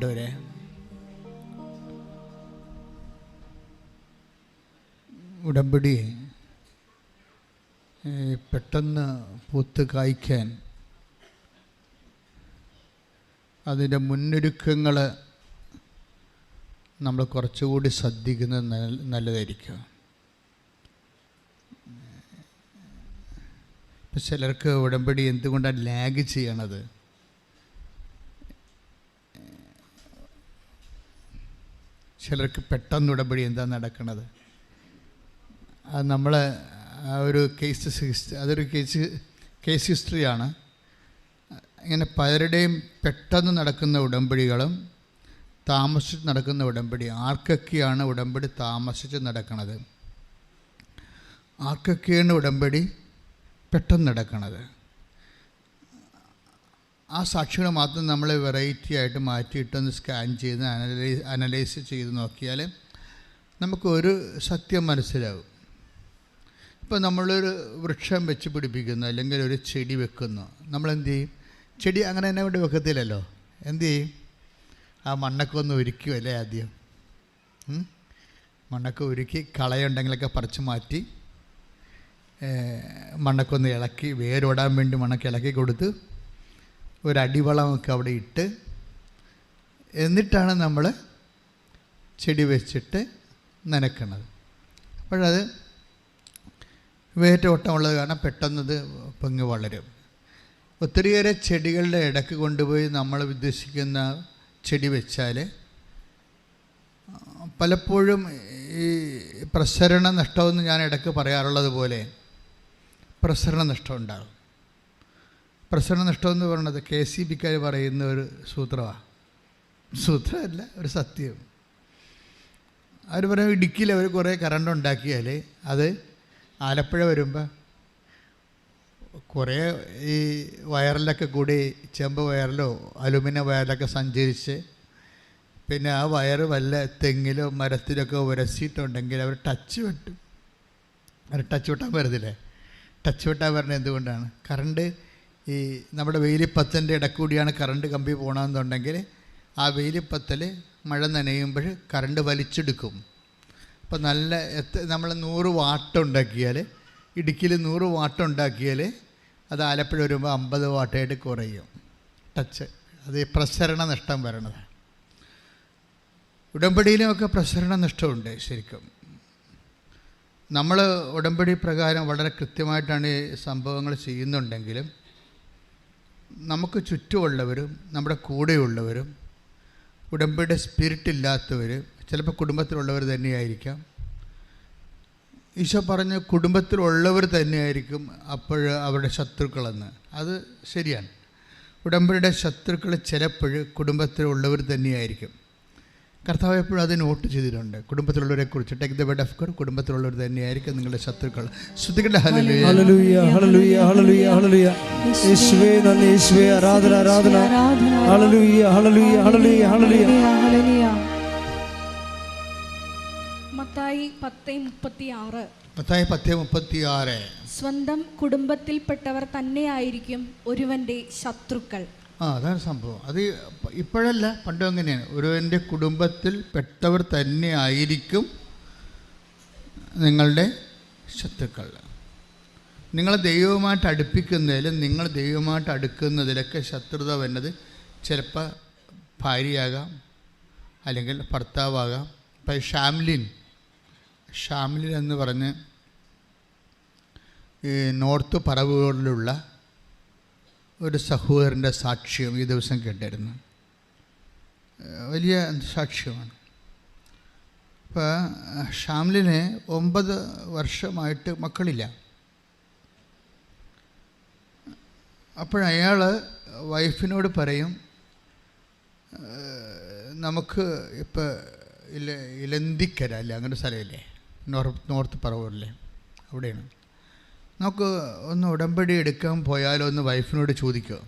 പ്രിയപ്പെട്ടവരെ, ഉടമ്പടി പെട്ടെന്ന് പൂത്ത് കായ്ക്കാൻ അതിൻ്റെ മുന്നൊരുക്കങ്ങൾ നമ്മൾ കുറച്ചുകൂടി ശ്രദ്ധിക്കുന്നത് നല്ലതായിരിക്കും. ഇപ്പം ചിലർക്ക് ഉടമ്പടി എന്തുകൊണ്ടാണ് ലാഗ് ചെയ്യണത്? ചിലർക്ക് പെട്ടെന്ന് ഉടമ്പടി എന്താ നടക്കുന്നത്? അത് നമ്മൾ ഒരു അതൊരു കേസ് ഹിസ്റ്ററിയാണ്. ഇങ്ങനെ പലരുടെയും പെട്ടെന്ന് നടക്കുന്ന ഉടമ്പടികളും താമസിച്ച് നടക്കുന്ന ഉടമ്പടി. ആർക്കൊക്കെയാണ് ഉടമ്പടി താമസിച്ച് നടക്കുന്നത്? ആർക്കൊക്കെയാണ് ഉടമ്പടി പെട്ടെന്ന് നടക്കുന്നത്? ആ സാക്ഷികൾ മാത്രം നമ്മൾ വെറൈറ്റി ആയിട്ട് മാറ്റിയിട്ടൊന്ന് സ്കാൻ ചെയ്ത് അനലൈസ് ചെയ്ത് നോക്കിയാൽ നമുക്കൊരു സത്യം മനസ്സിലാവും. ഇപ്പോൾ നമ്മളൊരു വൃക്ഷം വെച്ച് പിടിപ്പിക്കുന്നു, അല്ലെങ്കിൽ ഒരു ചെടി വെക്കുന്നു. നമ്മളെന്ത് ചെയ്യും? ചെടി അങ്ങനെ തന്നെ കൊണ്ട് വെക്കത്തില്ലല്ലോ. എന്തു ചെയ്യും? ആ മണ്ണൊക്കെ ഒന്ന് ഉരുക്കുമല്ലേ ആദ്യം. മണ്ണൊക്കെ ഉരുക്കി കളയുണ്ടെങ്കിലൊക്കെ പറിച്ച് മാറ്റി മണ്ണൊക്കെ ഒന്ന് ഇളക്കി, വേരോടാൻ വേണ്ടി മണ്ണൊക്കെ ഇളക്കി കൊടുത്ത് ഒരടിവളമൊക്കെ അവിടെ ഇട്ട്, എന്നിട്ടാണ് നമ്മൾ ചെടി വെച്ചിട്ട് നനയ്ക്കുന്നത്. അപ്പോഴത് വേരോട്ടമുള്ളത് കാരണം പെട്ടെന്നത് പൊങ്ങി വളരും. ഒത്തിരിയേറെ ചെടികളുടെ ഇടയ്ക്ക് കൊണ്ടുപോയി നമ്മൾ ഉദ്ദേശിക്കുന്ന ചെടി വെച്ചാൽ പലപ്പോഴും ഈ പ്രസരണ നഷ്ടമെന്ന് ഞാൻ ഇടയ്ക്ക് പറയാറുള്ളത് പോലെ പ്രസരണ നഷ്ടം ഉണ്ടാകും. പ്രസരണ നഷ്ടമെന്ന് പറയുന്നത് KCBക്കാർ പറയുന്ന ഒരു സൂത്രമാണ്. സൂത്രമല്ല, ഒരു സത്യം. അവർ പറയും, ഇടുക്കിയിൽ അവർ കുറേ കറണ്ട് ഉണ്ടാക്കിയാൽ അത് ആലപ്പുഴ വരുമ്പോൾ കുറേ ഈ വയറിലൊക്കെ കൂടി ചെമ്പ് വയറിലോ അലുമിനിയം വയറിലൊക്കെ സഞ്ചരിച്ച് പിന്നെ ആ വയറ് വല്ല തെങ്ങിലോ മരത്തിലൊക്കെ ഉരസിയിട്ടുണ്ടെങ്കിൽ അവർ ടച്ച് വെട്ടും. അവർ ടച്ച് വെട്ടാൻ വരുന്നില്ലേ? ടച്ച് വെട്ടാൻ വരുന്നത് എന്തുകൊണ്ടാണ്? കറണ്ട് ഈ നമ്മുടെ വേലിപ്പത്തൻ്റെ ഇടക്കൂടിയാണ് കറണ്ട് കമ്പി പോകണമെന്നുണ്ടെങ്കിൽ ആ വേലിപ്പത്തൽ മഴ നനയുമ്പോൾ കറണ്ട് വലിച്ചെടുക്കും. അപ്പോൾ നല്ല നമ്മൾ 100 വാട്ട് ഉണ്ടാക്കിയാൽ, ഇടുക്കിയിൽ 100 വാട്ട് ഉണ്ടാക്കിയാൽ അത് ആലപ്പുഴ വരുമ്പോൾ 50 വാട്ടായിട്ട് കുറയും. ടച്ച് അത് പ്രസരണ നഷ്ടം വരണതാണ്. ഉടമ്പടിയിലുമൊക്കെ പ്രസരണ നഷ്ടമുണ്ട്. ശരിക്കും നമ്മൾ ഉടമ്പടി പ്രകാരം വളരെ കൃത്യമായിട്ടാണ് ഈ സംഭവങ്ങൾ ചെയ്യുന്നുണ്ടെങ്കിലും നമുക്ക് ചുറ്റുമുള്ളവരും നമ്മുടെ കൂടെയുള്ളവരും ഉടമ്പടിയുടെ സ്പിരിറ്റ് ഇല്ലാത്തവർ, ചിലപ്പോൾ കുടുംബത്തിലുള്ളവർ തന്നെയായിരിക്കാം. ഈശോ പറഞ്ഞ കുടുംബത്തിലുള്ളവർ തന്നെയായിരിക്കും അപ്പോൾ അവരുടെ ശത്രുക്കളെന്ന്. അത് ശരിയാണ്. ഉടമ്പടിയുടെ ശത്രുക്കൾ ചിലപ്പോൾ കുടുംബത്തിലുള്ളവർ തന്നെയായിരിക്കും. കർത്താവ് എപ്പോഴും അത് നോട്ട് ചെയ്തിട്ടുണ്ട്. കുടുംബത്തിലുള്ളവരെ കുറിച്ച് take the word of God. കുടുംബത്തിലുള്ളവർ തന്നെയായിരിക്കും നിങ്ങളുടെ ശത്രുക്കൾ. ശ്രുതികളുടെ ഹല്ലേലൂയ ഹല്ലേലൂയ ഹല്ലേലൂയ ഹല്ലേലൂയ ഹല്ലേലൂയ. യേശുവേ നന്ദി, യേശുവേ ആരാധന ആരാധന. ഹല്ലേലൂയ ഹല്ലേലൂയ ഹല്ലേലൂയ ഹല്ലേലൂയ. മത്തായി 10:36. മത്തായി 10:36. സ്വന്തം കുടുംബത്തിൽപ്പെട്ടവർ തന്നെയായിരിക്കും ഒരുവന്റെ ശത്രുക്കൾ. അതാണ് സംഭവം. അത് ഇപ്പോഴല്ല, പണ്ടും അങ്ങനെയാണ്. ഒരുവൻ്റെ കുടുംബത്തിൽ പെട്ടവർ തന്നെ ആയിരിക്കും നിങ്ങളുടെ ശത്രുക്കൾ. നിങ്ങൾ ദൈവവുമായിട്ട് അടുപ്പിക്കുന്നതിലും നിങ്ങൾ ദൈവവുമായിട്ട് അടുക്കുന്നതിലൊക്കെ ശത്രുത വരുന്നത് ചിലപ്പോൾ ഭാര്യയാകാം, അല്ലെങ്കിൽ ഭർത്താവാകാം. ഇപ്പം ഷാംലിൻ എന്ന് പറഞ്ഞ് ഈ നോർത്ത് പറവൂരിലുള്ള ഒരു സഹോദരൻ്റെ സാക്ഷ്യം ഈ ദിവസം കേട്ടായിരുന്നു. വലിയ സാക്ഷ്യമാണ്. അപ്പോൾ ഷാംലിന് 9 വർഷമായിട്ട് മക്കളില്ല. അപ്പോഴയാൾ വൈഫിനോട് പറയും, നമുക്ക് ഇപ്പോൾ ഇലന്തിക്കര അല്ലേ, അങ്ങനെ സ്ഥലമില്ലേ, നോർത്ത് പറവൂരിലെ, അവിടെയാണ്, നമുക്ക് ഒന്ന് ഉടമ്പടി എടുക്കാൻ പോയാലോ എന്ന് വൈഫിനോട് ചോദിക്കുമോ.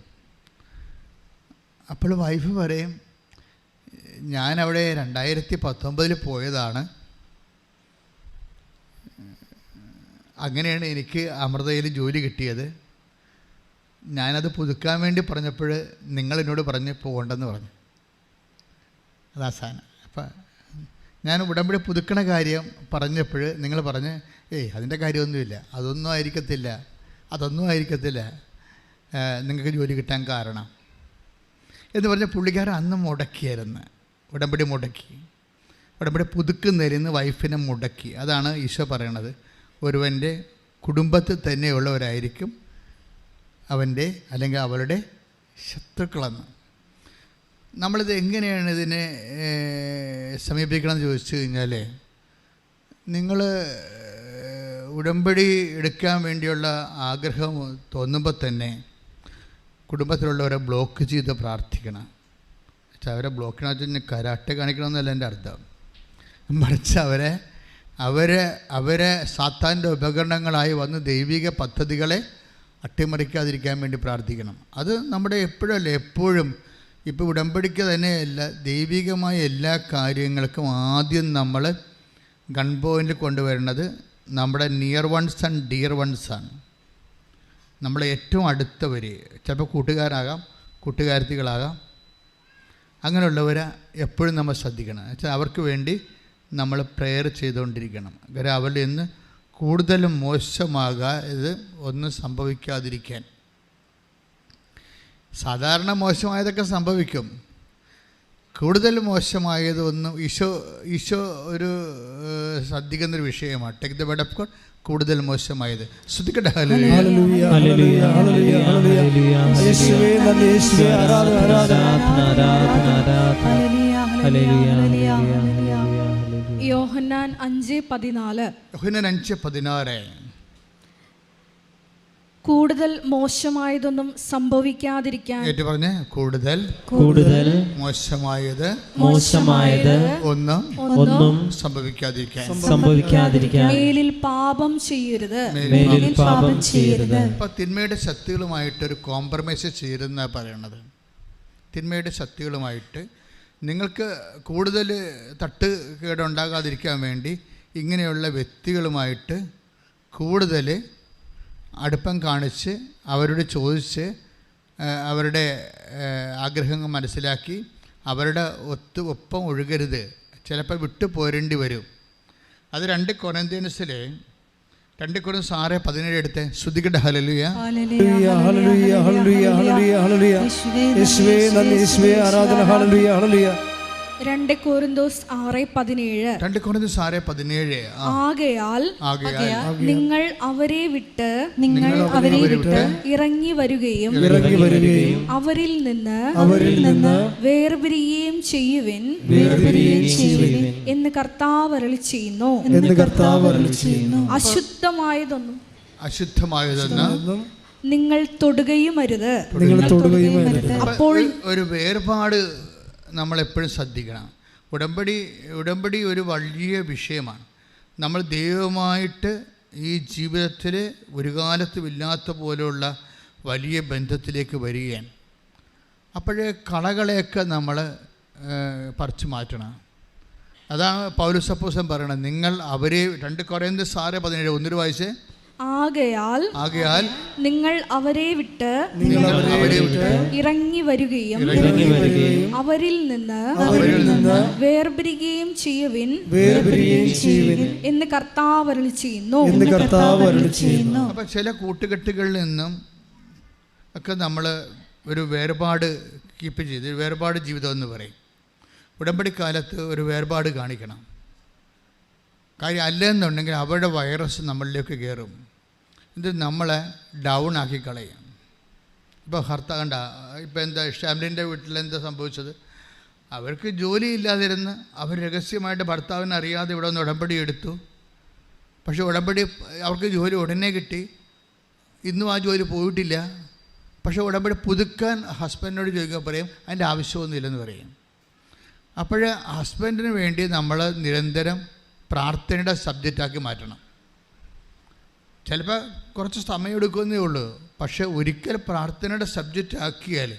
അപ്പോൾ വൈഫ് പറയും, ഞാനവിടെ 2019 പോയതാണ്, അങ്ങനെയാണ് എനിക്ക് അമൃതയിൽ ജോലി കിട്ടിയത്, ഞാനത് പുതുക്കാൻ വേണ്ടി പറഞ്ഞപ്പോൾ നിങ്ങളെന്നോട് പറഞ്ഞ് പോകണ്ടെന്ന് പറഞ്ഞു. അതാ സാധനം. അപ്പം ഞാൻ ഉടമ്പടി പുതുക്കണ കാര്യം പറഞ്ഞപ്പോൾ നിങ്ങൾ പറഞ്ഞ് അതിൻ്റെ കാര്യമൊന്നുമില്ല, അതൊന്നും ആയിരിക്കത്തില്ല നിങ്ങൾക്ക് ജോലി കിട്ടാൻ കാരണം എന്ന് പറഞ്ഞ പുള്ളിക്കാരൻ അന്ന് മുടക്കിയായിരുന്നു. ഉടമ്പടി പുതുക്കുന്നതിന് വൈഫിനെ മുടക്കി. അതാണ് ഈശോ പറയണത്, ഒരുവൻ്റെ കുടുംബത്തിൽ തന്നെയുള്ളവരായിരിക്കും അവൻ്റെ അല്ലെങ്കിൽ അവളുടെ ശത്രുക്കളെന്ന്. നമ്മളിത് എങ്ങനെയാണ് ഇതിനെ സമീപിക്കണമെന്ന് ചോദിച്ചു കഴിഞ്ഞാൽ, നിങ്ങൾ ഉടമ്പടി എടുക്കാൻ വേണ്ടിയുള്ള ആഗ്രഹം തോന്നുമ്പോൾ തന്നെ കുടുംബത്തിലുള്ളവരെ ബ്ലോക്ക് ചെയ്ത് പ്രാർത്ഥിക്കണം. അവരെ ബ്ലോക്ക് ചെയ്യണമെന്ന് വെച്ചാൽ കരാട്ടെ കാണിക്കണമെന്നല്ല എൻ്റെ അർത്ഥം. മറിച്ച് അവരെ സാത്താൻ്റെ ഉപകരണങ്ങളായി വന്ന് ദൈവിക പദ്ധതികളെ അട്ടിമറിക്കാതിരിക്കാൻ വേണ്ടി പ്രാർത്ഥിക്കണം. അത് നമ്മുടെ എപ്പോഴും ഇപ്പോൾ ഉടമ്പടിക്ക് തന്നെയല്ല, ദൈവികമായ എല്ലാ കാര്യങ്ങൾക്കും ആദ്യം നമ്മൾ ഗൺ പോയിൻ്റിൽ കൊണ്ടുവരുന്നത് നമ്മുടെ നിയർ വൺസ് ആൻഡ് ഡിയർ വൺസാണ്. നമ്മളെ ഏറ്റവും അടുത്തവർ, ചിലപ്പോൾ കൂട്ടുകാരാകാം, കൂട്ടുകാരത്തികളാകാം, അങ്ങനെയുള്ളവരെ എപ്പോഴും നമ്മൾ ശ്രദ്ധിക്കണം. വെച്ചാൽ അവർക്ക് വേണ്ടി നമ്മൾ പ്രെയർ ചെയ്തുകൊണ്ടിരിക്കണം. കാര്യം അവരിൽ നിന്ന് കൂടുതലും മോശമാകാതെ ഒന്നും സംഭവിക്കാതിരിക്കാൻ. സാധാരണ മോശമായതൊക്കെ സംഭവിക്കും, കൂടുതൽ മോശമായതൊന്നും ഈശോ ഒരു ശ്രദ്ധിക്കുന്നൊരു വിഷയമാണ്. Take the word of God, കൂടുതൽ മോശമായത്. ശ്രദ്ധിക്കട്ടെ. യോഹന്നാൻ 5:14 കൂടുതൽ മോശമായതൊന്നും സംഭവിക്കാതിരിക്കാൻ. പറഞ്ഞേ, കൂടുതൽ മോശമായത് ഒന്നും സംഭവിക്കാതിരിക്കാൻ മേലിൽ പാപം ചെയ്യരുത്. അപ്പൊ തിന്മയുടെ ശക്തികളുമായിട്ടൊരു കോംപ്രമൈസ് ചെയ്യരുതെന്ന പറയണത്. തിന്മയുടെ ശക്തികളുമായിട്ട് നിങ്ങൾക്ക് കൂടുതൽ തട്ടുകേടുണ്ടാകാതിരിക്കാൻ വേണ്ടി ഇങ്ങനെയുള്ള വ്യക്തികളുമായിട്ട് കൂടുതൽ അടുപ്പം കാണിച്ച് അവരോട് ചോദിച്ച് അവരുടെ ആഗ്രഹങ്ങൾ മനസ്സിലാക്കി അവരുടെ ഒപ്പം ഒഴുകരുത്. ചിലപ്പോൾ വിട്ടു പോരേണ്ടി വരും. അത് 2 കൊരിന്ത്യൻസിലെ 2 കൊരിന്ത്യർ 6:17 എടുത്ത് ശ്രുതികട. ഹല്ലേലൂയ, ഹല്ലേലൂയ, ഹല്ലേലൂയ, ഹല്ലേലൂയ, ഹല്ലേലൂയ, യേശുവേ നന്ദി, യേശുവേ ആരാധന. ഹല്ലേലൂയ, ഹല്ലേലൂയ. 2 കൊരിന്ത്യർ 6:17 ആകയാൽ നിങ്ങൾ അവരെ വിട്ട് ഇറങ്ങി വരികയും അവരിൽ നിന്ന് വേർപിരിയുകയും ചെയ്യുവിൻ എന്ന് കർത്താവ് അരുളി ചെയ്യുന്നു. അശുദ്ധമായതൊന്നും നിങ്ങൾ തൊടുകയും അരുത്. അപ്പോൾ ഒരു വേർപാട് നമ്മളെപ്പോഴും ശ്രദ്ധിക്കണം. ഉടമ്പടി ഒരു വലിയ വിഷയമാണ്. നമ്മൾ ദൈവമായിട്ട് ഈ ജീവിതത്തിൽ ഒരു കാലത്തും ഇല്ലാത്ത പോലെയുള്ള വലിയ ബന്ധത്തിലേക്ക് വരികയാണ്. അപ്പോഴേ കളകളെയൊക്കെ നമ്മൾ പറിച്ചു മാറ്റണം. അതാണ് പൗലോസ് അപ്പോസ്തലൻ പറയണത്. നിങ്ങൾ അവരെ 2 കൊരിന്ത്യർ 6:17 ഒന്നൊരു വായിച്ചേ. ആകയാൽ നിങ്ങൾ അവരെ വിട്ട് ഇറങ്ങി വരികയും അവരിൽ നിന്ന് വേർപിരിയുകയും ചെയ്യുവിൻ എന്ന് കർത്താവ് അരുളി ചെയ്യുന്നു. അപ്പം ചില കൂട്ടുകെട്ടുകളിൽ നിന്നും ഒക്കെ നമ്മൾ ഒരു വേർപാട് കീപ്പ് ചെയ്ത് വേർപാട് ജീവിതം എന്ന് പറയും. ഉടമ്പടിക്കാലത്ത് ഒരു വേർപാട് കാണിക്കണം. കാര്യം അല്ലെന്നുണ്ടെങ്കിൽ അവരുടെ വൈറസ് നമ്മളിലേക്ക് കയറും. ഇത് നമ്മളെ ഡൗൺ ആക്കി കളയും. ഇപ്പോൾ കണ്ട ഇപ്പോൾ എന്താ ഷാംലിൻ്റെ വീട്ടിലെന്താ സംഭവിച്ചത്? അവർക്ക് ജോലി ഇല്ലാതിരുന്ന് അവർ രഹസ്യമായിട്ട് ഭർത്താവിനെ അറിയാതെ ഇവിടെ ഒന്ന് ഉടമ്പടി എടുത്തു. പക്ഷേ ഉടമ്പടി അവർക്ക് ജോലി ഉടനെ കിട്ടി. ഇന്നും ആ ജോലി പോയിട്ടില്ല. പക്ഷേ ഉടമ്പടി പുതുക്കാൻ ഹസ്ബൻഡിനോട് ചോദിക്കാൻ പറയും, അതിൻ്റെ ആവശ്യമൊന്നുമില്ലെന്ന് പറയും. അപ്പോൾ ഹസ്ബൻഡിന് വേണ്ടി നമ്മൾ നിരന്തരം പ്രാർത്ഥനയുടെ സബ്ജക്റ്റാക്കി മാറ്റണം. ചിലപ്പോൾ കുറച്ച് സമയം എടുക്കുന്നേ ഉള്ളൂ. പക്ഷേ ഒരിക്കൽ പ്രാർത്ഥനയുടെ സബ്ജക്റ്റ് ആക്കിയാൽ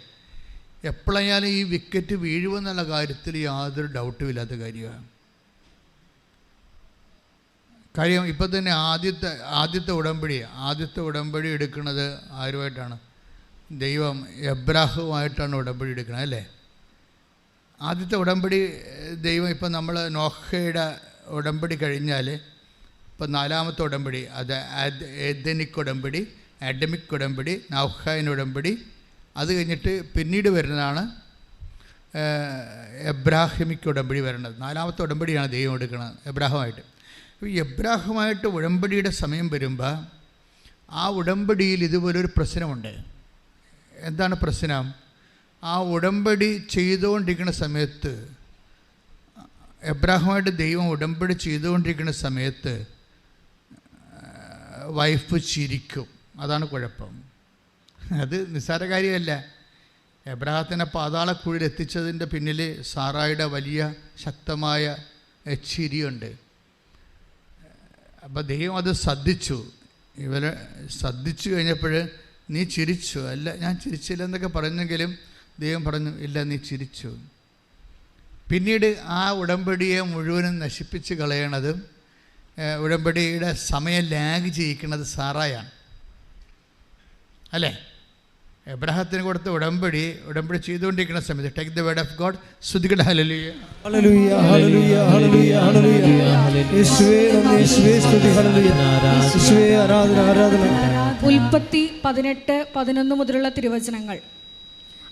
എപ്പോഴായാലും ഈ വിക്കറ്റ് വീഴുമെന്നുള്ള കാര്യത്തിൽ യാതൊരു ഡൗട്ടും ഇല്ലാത്ത കാര്യമാണ്. കാര്യം ഇപ്പം തന്നെ ആദ്യത്തെ ഉടമ്പടി എടുക്കുന്നത് ആരുമായിട്ടാണ്? ദൈവം എബ്രാഹുമായിട്ടാണ് ഉടമ്പടി എടുക്കുന്നത്, അല്ലേ? ആദ്യത്തെ ഉടമ്പടി ദൈവം ഇപ്പം നമ്മൾ നോഹയുടെ ഉടമ്പടി കഴിഞ്ഞാൽ ഇപ്പം 4ാമത്തെ ഉടമ്പടി, അത് ഏദനിക് ഉടമ്പടി, ആഡമിക് ഉടമ്പടി, നൗഹായിൻ ഉടമ്പടി. അത് കഴിഞ്ഞിട്ട് പിന്നീട് വരുന്നതാണ് എബ്രാഹിമിക് ഉടമ്പടി വരുന്നത്. 4ാമത്തെ ഉടമ്പടിയാണ് ദൈവം എടുക്കുന്നത് എബ്രാഹുമായിട്ട്. ഈ എബ്രാഹുമായിട്ട് ഉടമ്പടിയുടെ സമയം വരുമ്പോൾ ആ ഉടമ്പടിയിൽ ഇതുപോലൊരു പ്രശ്നമുണ്ട്. എന്താണ് പ്രശ്നം? ആ ഉടമ്പടി ചെയ്തുകൊണ്ടിരിക്കുന്ന സമയത്ത്, എബ്രാഹുമായിട്ട് ദൈവം ഉടമ്പടി ചെയ്തുകൊണ്ടിരിക്കുന്ന സമയത്ത് വൈഫ് ചിരിക്കും. അതാണ് കുഴപ്പം. അത് നിസ്സാര കാര്യമല്ല. എബ്രാഹത്തിനെ പാതാളക്കുഴിയിൽ എത്തിച്ചതിൻ്റെ പിന്നിൽ സാറായുടെ വലിയ ശക്തമായ ചിരിയുണ്ട്. അപ്പോൾ ദൈവം അത് ശ്രദ്ധിച്ചു. ഇവരെ ശ്രദ്ധിച്ചു കഴിഞ്ഞപ്പോൾ നീ ചിരിച്ചു. അല്ല, ഞാൻ ചിരിച്ചില്ല എന്നൊക്കെ പറഞ്ഞെങ്കിലും ദൈവം പറഞ്ഞു, ഇല്ല, നീ ചിരിച്ചു. പിന്നീട് ആ ഉടമ്പടിയെ മുഴുവനും നശിപ്പിച്ച് കളയണതും ഉടമ്പടിയുടെ സമയം ലാഗ് ചെയ്യിക്കുന്നത് സാറായാണ്, അല്ലേ? എബ്രാഹത്തിന് കൊടുത്ത ഉടമ്പടി ചെയ്തുകൊണ്ടിരിക്കുന്ന സമയത്ത് take the word of God. ശ്രുതികട ഹല്ലേലൂയ ഹല്ലേലൂയ ഹല്ലേലൂയ ഹല്ലേലൂയ ഹല്ലേലൂയ. യേശുവേ നന്ദി, യേശുവേ സ്തുതി, ഹല്ലേലൂയ. യേശുവേ ആരാധന ആരാധന. ഉൽപ്പത്തി 18:11 മുതലുള്ള തിരുവചനങ്ങൾ.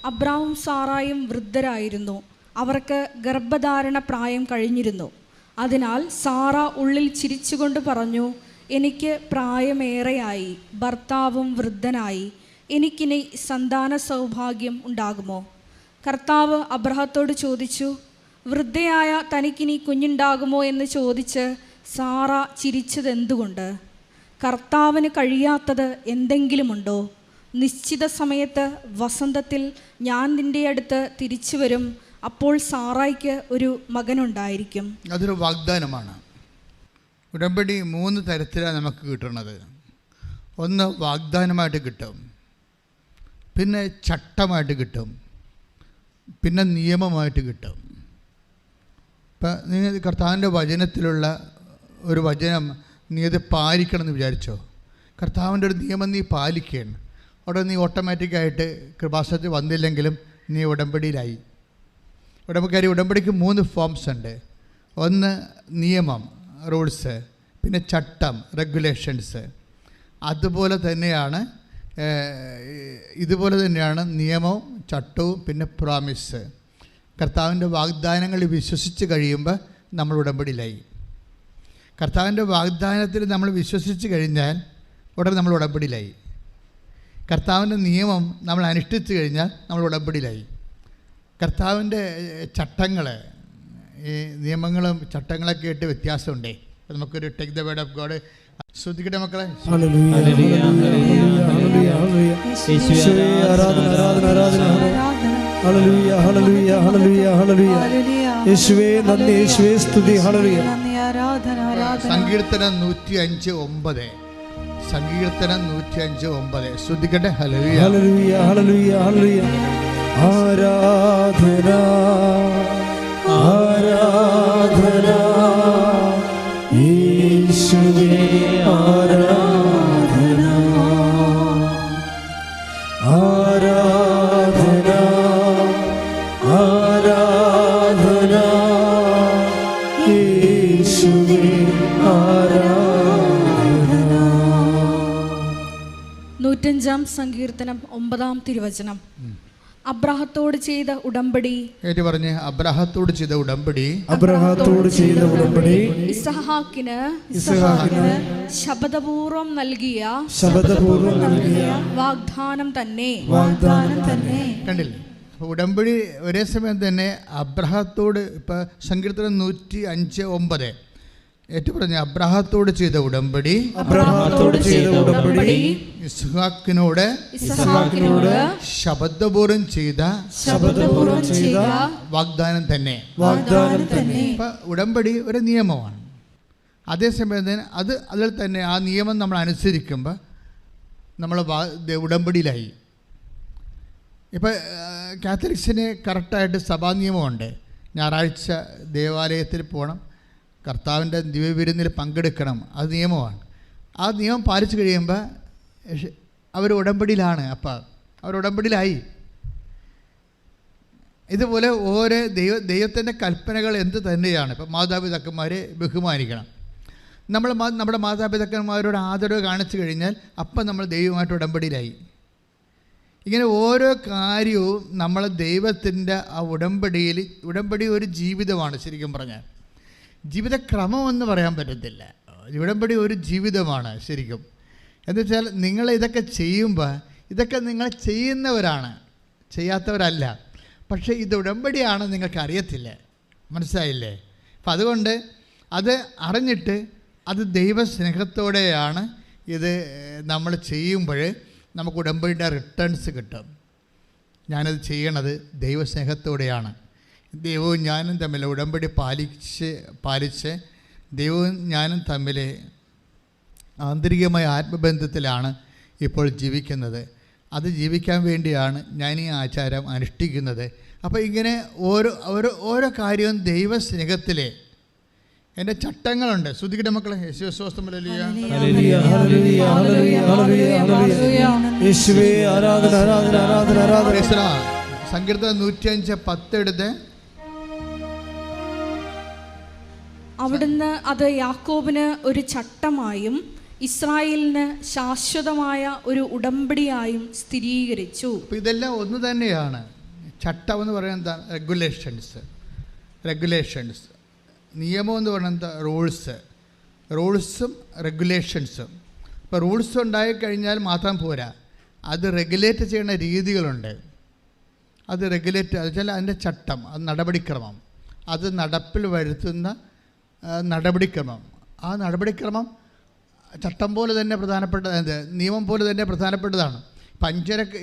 അബ്രാമും സാറായും വൃദ്ധരായിരുന്നു. അവർക്ക് ഗർഭധാരണ പ്രായം കഴിഞ്ഞിരുന്നു. അതിനാൽ സാറ ഉള്ളിൽ ചിരിച്ചുകൊണ്ട് പറഞ്ഞു, എനിക്ക് പ്രായമേറെയായി, ഭർത്താവും വൃദ്ധനായി, എനിക്കിനി സന്താന സൗഭാഗ്യം ഉണ്ടാകുമോ? കർത്താവ് അബ്രാഹത്തോട് ചോദിച്ചു, വൃദ്ധയായ തനിക്കിനി കുഞ്ഞുണ്ടാകുമോ എന്ന് ചോദിച്ച് സാറ ചിരിച്ചതെന്തുകൊണ്ട്? കർത്താവിന് കഴിയാത്തത് എന്തെങ്കിലുമുണ്ടോ? നിശ്ചിത സമയത്ത് വസന്തത്തിൽ ഞാൻ നിൻ്റെ അടുത്ത് തിരിച്ചു വരും, അപ്പോൾ സാറായിക്ക് ഒരു മകനുണ്ടായിരിക്കും. അതൊരു വാഗ്ദാനമാണ്. ഉടമ്പടി 3 തരത്തിലാണ് നമുക്ക് കിട്ടുന്നത്. ഒന്ന് വാഗ്ദാനമായിട്ട് കിട്ടും, പിന്നെ ചട്ടമായിട്ട് കിട്ടും, പിന്നെ നിയമമായിട്ട് കിട്ടും. ഇപ്പം നിങ്ങൾ കർത്താവിൻ്റെ വചനത്തിലുള്ള ഒരു വചനം നീ അത് പാലിക്കണം എന്ന് വിചാരിച്ചോ. കർത്താവിൻ്റെ ഒരു നിയമം നീ പാലിക്കുകയാണ്. അവിടെ നീ ഓട്ടോമാറ്റിക്കായിട്ട് കൃപാസനത്തിൽ വന്നില്ലെങ്കിലും നീ ഉടമ്പടിയിലായി. ഉടമ്പടിക്ക് 3 ഫോംസ് ഉണ്ട്. ഒന്ന് നിയമം, റൂൾസ്, പിന്നെ ചട്ടം, റെഗുലേഷൻസ്. ഇതുപോലെ തന്നെയാണ് നിയമവും ചട്ടവും പിന്നെ പ്രോമിസ്. കർത്താവിൻ്റെ വാഗ്ദാനങ്ങൾ വിശ്വസിച്ച് കഴിയുമ്പോൾ നമ്മൾ ഉടമ്പടിയിലായി. കർത്താവിൻ്റെ വാഗ്ദാനത്തിൽ നമ്മൾ വിശ്വസിച്ച് കഴിഞ്ഞാൽ ഉടനെ നമ്മൾ ഉടമ്പടിയിലായി. കർത്താവിൻ്റെ നിയമം നമ്മൾ അനുഷ്ഠിച്ചു കഴിഞ്ഞാൽ നമ്മൾ ഉടമ്പടിയിലായി. കർത്താവിൻ്റെ ചട്ടങ്ങൾ, ഈ നിയമങ്ങളും ചട്ടങ്ങളൊക്കെ ആയിട്ട് വ്യത്യാസമുണ്ടേ. അപ്പോൾ നമുക്കൊരു take the word of God ശ്രദ്ധിക്കട്ടെ മക്കളെ. ഹല്ലേലൂയ ഹല്ലേലൂയ ഹല്ലേലൂയ ഹല്ലേലൂയ. യേശുവേ ആരാധന ആരാധന ആരാധന. ഹല്ലേലൂയ ഹല്ലേലൂയ ഹല്ലേലൂയ ഹല്ലേലൂയ. യേശുവേ നന്ദി, യേശുവേ സ്തുതി, ഹല്ലേലൂയ. സങ്കീർത്തനം 105:9. സങ്കീർത്തനം 105:9 ശ്രദ്ധിക്കട്ടെ. ഹല്ലേലൂയ ഹല്ലേലൂയ ഹല്ലേലൂയ ഹല്ലേലൂയ. ആരാധന ആരാധന യേശുവേ ആരാധന ആരാധന ആരാധന യേശുവേ ആരാധന. 105 സങ്കീർത്തനം 9 തിരുവചനം. അബ്രാഹത്തോട് ചെയ്ത ഉടമ്പടി. ഏറ്റു പറഞ്ഞ്, അബ്രാഹത്തോട് ചെയ്ത ഉടമ്പടി. അബ്രാഹത്തോട് ചെയ്ത ഉടമ്പടി ഇസ്ഹാക്കിന് ശപഥപൂർവം നൽകിയ വാഗ്ദാനം തന്നെ. കണ്ടില്ലേ? ഉടമ്പടി ഒരേ സമയം തന്നെ അബ്രാഹത്തോട്. ഇപ്പം സങ്കീർത്തനം 105:9 ഏറ്റു പറഞ്ഞ അബ്രാഹത്തോട് ചെയ്ത ഉടമ്പടി. ഇസ്ഹാക്കിനോട് ശപഥപൂർവം ചെയ്ത വാഗ്ദാനം തന്നെ. ഇപ്പം ഉടമ്പടി ഒരു നിയമമാണ്. അതേസമയം തന്നെ അതിൽ തന്നെ ആ നിയമം നമ്മൾ അനുസരിക്കുമ്പോൾ നമ്മൾ ഉടമ്പടിയിലായി. ഇപ്പം കാത്തലിക്സിന് കറക്റ്റായിട്ട് സഭാ നിയമമുണ്ട്. ഞായറാഴ്ച ദേവാലയത്തിൽ പോകണം, കർത്താവിൻ്റെ ദിവ്യവിരുന്നിൽ പങ്കെടുക്കണം. അത് നിയമമാണ്. ആ നിയമം പാലിച്ചു കഴിയുമ്പോൾ അവർ ഉടമ്പടിയിലാണ്. അപ്പം അവർ ഉടമ്പടിയിലായി. ഇതുപോലെ ഓരോ ദൈവത്തിൻ്റെ കൽപ്പനകൾ എന്ത് തന്നെയാണ്. ഇപ്പം മാതാപിതാക്കന്മാരെ ബഹുമാനിക്കണം. നമ്മുടെ മാതാപിതാക്കന്മാരോട് ആദരവ് കാണിച്ചു കഴിഞ്ഞാൽ അപ്പം നമ്മൾ ദൈവമായിട്ട് ഉടമ്പടിയിലായി. ഇങ്ങനെ ഓരോ കാര്യവും നമ്മൾ ദൈവത്തിൻ്റെ ആ ഉടമ്പടി ഒരു ജീവിതമാണ്. ശരിക്കും പറഞ്ഞാൽ ജീവിതക്രമമെന്ന് പറയാൻ പറ്റത്തില്ല. ഉടമ്പടി ഒരു ജീവിതമാണ് ശരിക്കും. എന്നുവെച്ചാൽ നിങ്ങൾ ഇതൊക്കെ ചെയ്യുമ്പോൾ ഇതൊക്കെ നിങ്ങൾ ചെയ്യുന്നവരാണ്, ചെയ്യാത്തവരല്ല. പക്ഷേ ഇത് ഉടമ്പടിയാണ് നിങ്ങൾക്ക് അറിയത്തില്ല. മനസ്സിലായില്ലേ? അപ്പം അതുകൊണ്ട് അത് അറിഞ്ഞിട്ട് അത് ദൈവസ്നേഹത്തോടെയാണ് ഇത് നമ്മൾ ചെയ്യുമ്പോൾ നമുക്ക് ഉടമ്പടിയുടെ റിട്ടേൺസ് കിട്ടും. ഞാനത് ചെയ്യണത് ദൈവസ്നേഹത്തോടെയാണ്. ദൈവവും ഞാനും തമ്മിൽ ഉടമ്പടി പാലിച്ച് ദൈവവും ഞാനും തമ്മിൽ ആന്തരികമായ ആത്മബന്ധത്തിലാണ് ഇപ്പോൾ ജീവിക്കുന്നത്. അത് ജീവിക്കാൻ വേണ്ടിയാണ് ഞാൻ ഈ ആചാരം അനുഷ്ഠിക്കുന്നത്. അപ്പോൾ ഇങ്ങനെ ഓരോ കാര്യവും ദൈവസ്നേഹത്തിലെ എൻ്റെ ചട്ടങ്ങളുണ്ട്. ശ്രുതിക്കട്ടെ മക്കളെ. സങ്കീർത്തനം 105:10 എടുത്ത്. അവിടുന്ന് അത് യാക്കോബിന് ഒരു ചട്ടമായും ഇസ്രായേലിന് ശാശ്വതമായ ഒരു ഉടമ്പടിയായും സ്ഥിരീകരിച്ചു. അപ്പോൾ ഇതെല്ലാം ഒന്ന് തന്നെയാണ്. ചട്ടം എന്ന് പറയുന്നത് എന്താ? റെഗുലേഷൻസ്. നിയമം എന്ന് പറയുന്നത് എന്താ? റൂൾസും റെഗുലേഷൻസും. ഇപ്പോൾ റൂൾസ് ഉണ്ടായിക്കഴിഞ്ഞാൽ മാത്രം പോരാ, അത് റെഗുലേറ്റ് ചെയ്യുന്ന രീതികളുണ്ട്. അത് റെഗുലേറ്റ് വെച്ചാൽ അതിൻ്റെ ചട്ടം, അത് നടപടിക്രമം, അത് നടപ്പിൽ വരുത്തുന്ന നടപടിക്രമം. ആ നടപടിക്രമം ചട്ടം പോലെ തന്നെ പ്രധാനപ്പെട്ടത്, നിയമം പോലെ തന്നെ പ്രധാനപ്പെട്ടതാണ്.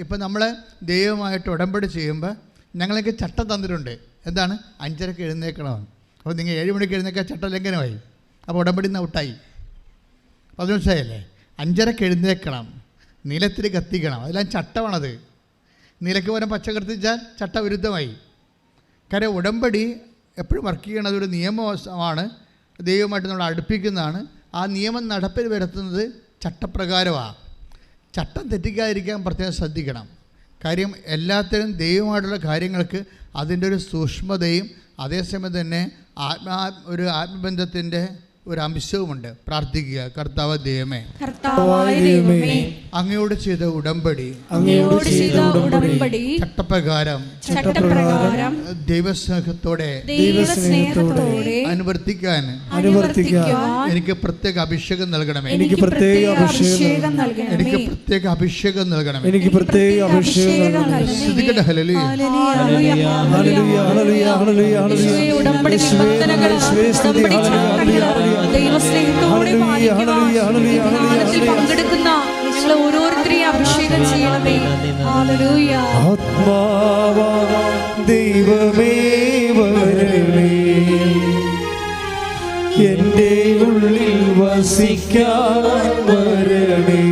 ഇപ്പം നമ്മൾ ദൈവമായിട്ട് ഉടമ്പടി ചെയ്യുമ്പോൾ ഞങ്ങൾക്ക് ചട്ടം തന്നിട്ടുണ്ട്. എന്താണ്? 5:30 എഴുന്നേൽക്കണമെന്ന്. അപ്പോൾ നിങ്ങൾ 7 മണിക്ക് എഴുന്നേൽക്കാൻ ചട്ടം ലംഘനമായി. അപ്പോൾ ഉടമ്പടി നിന്ന് ഔട്ടായി. അപ്പോൾ അത് മനസ്സിലായല്ലേ? 5:30 എഴുന്നേൽക്കണം, നിലത്തിൽ കത്തിക്കണം, അതെല്ലാം ചട്ടമാണത്. നിലയ്ക്ക് പകരം പച്ച കത്തിച്ചാൽ ചട്ടവിരുദ്ധമായി. കാര്യം ഉടമ്പടി എപ്പോഴും വർക്ക് ചെയ്യണത് ഒരു നിയമമാണ്, ദൈവമായിട്ട് നമ്മൾ അടുപ്പിക്കുന്നതാണ്. ആ നിയമം നടപ്പിൽ വരുത്തുന്നത് ചട്ടപ്രകാരമാണ്. ചട്ടം തെറ്റിക്കാതിരിക്കാൻ പ്രത്യേകം ശ്രദ്ധിക്കണം. കാര്യം എല്ലാത്തിനും ദൈവമായിട്ടുള്ള കാര്യങ്ങൾക്ക് അതിൻ്റെ ഒരു സൂക്ഷ്മതയും അതേസമയം തന്നെ ഒരു ആത്മബന്ധത്തിൻ്റെ ഒരു അംശവുമുണ്ട്. പ്രാർത്ഥിക്കുക. കർത്താവ് ദൈവമേ, അങ്ങയോട് ചെയ്ത ഉടമ്പടി ചട്ടപ്രകാരം ദൈവസ്നേഹത്തോടെ അനുവർത്തിക്കാൻ എനിക്ക് പ്രത്യേക അഭിഷേകം നൽകണമേ. എനിക്ക് പ്രത്യേക അഭിഷേകം നൽകണമേ. ശ്രദ്ധിക്കട്ടെ. ഹല്ലേലൂയ. ദൈവസ്നേഹത്തോടെ പങ്കെടുക്കുന്ന ഞങ്ങളെ ഓരോരുത്തരെയും അഭിഷേകം ചെയ്യണമേ. ഹല്ലേലൂയ. ആത്മാവാ ദൈവമേ വരണേ, എൻ്റെ ഉള്ളിൽ വസിക്കാൻ വരണേ.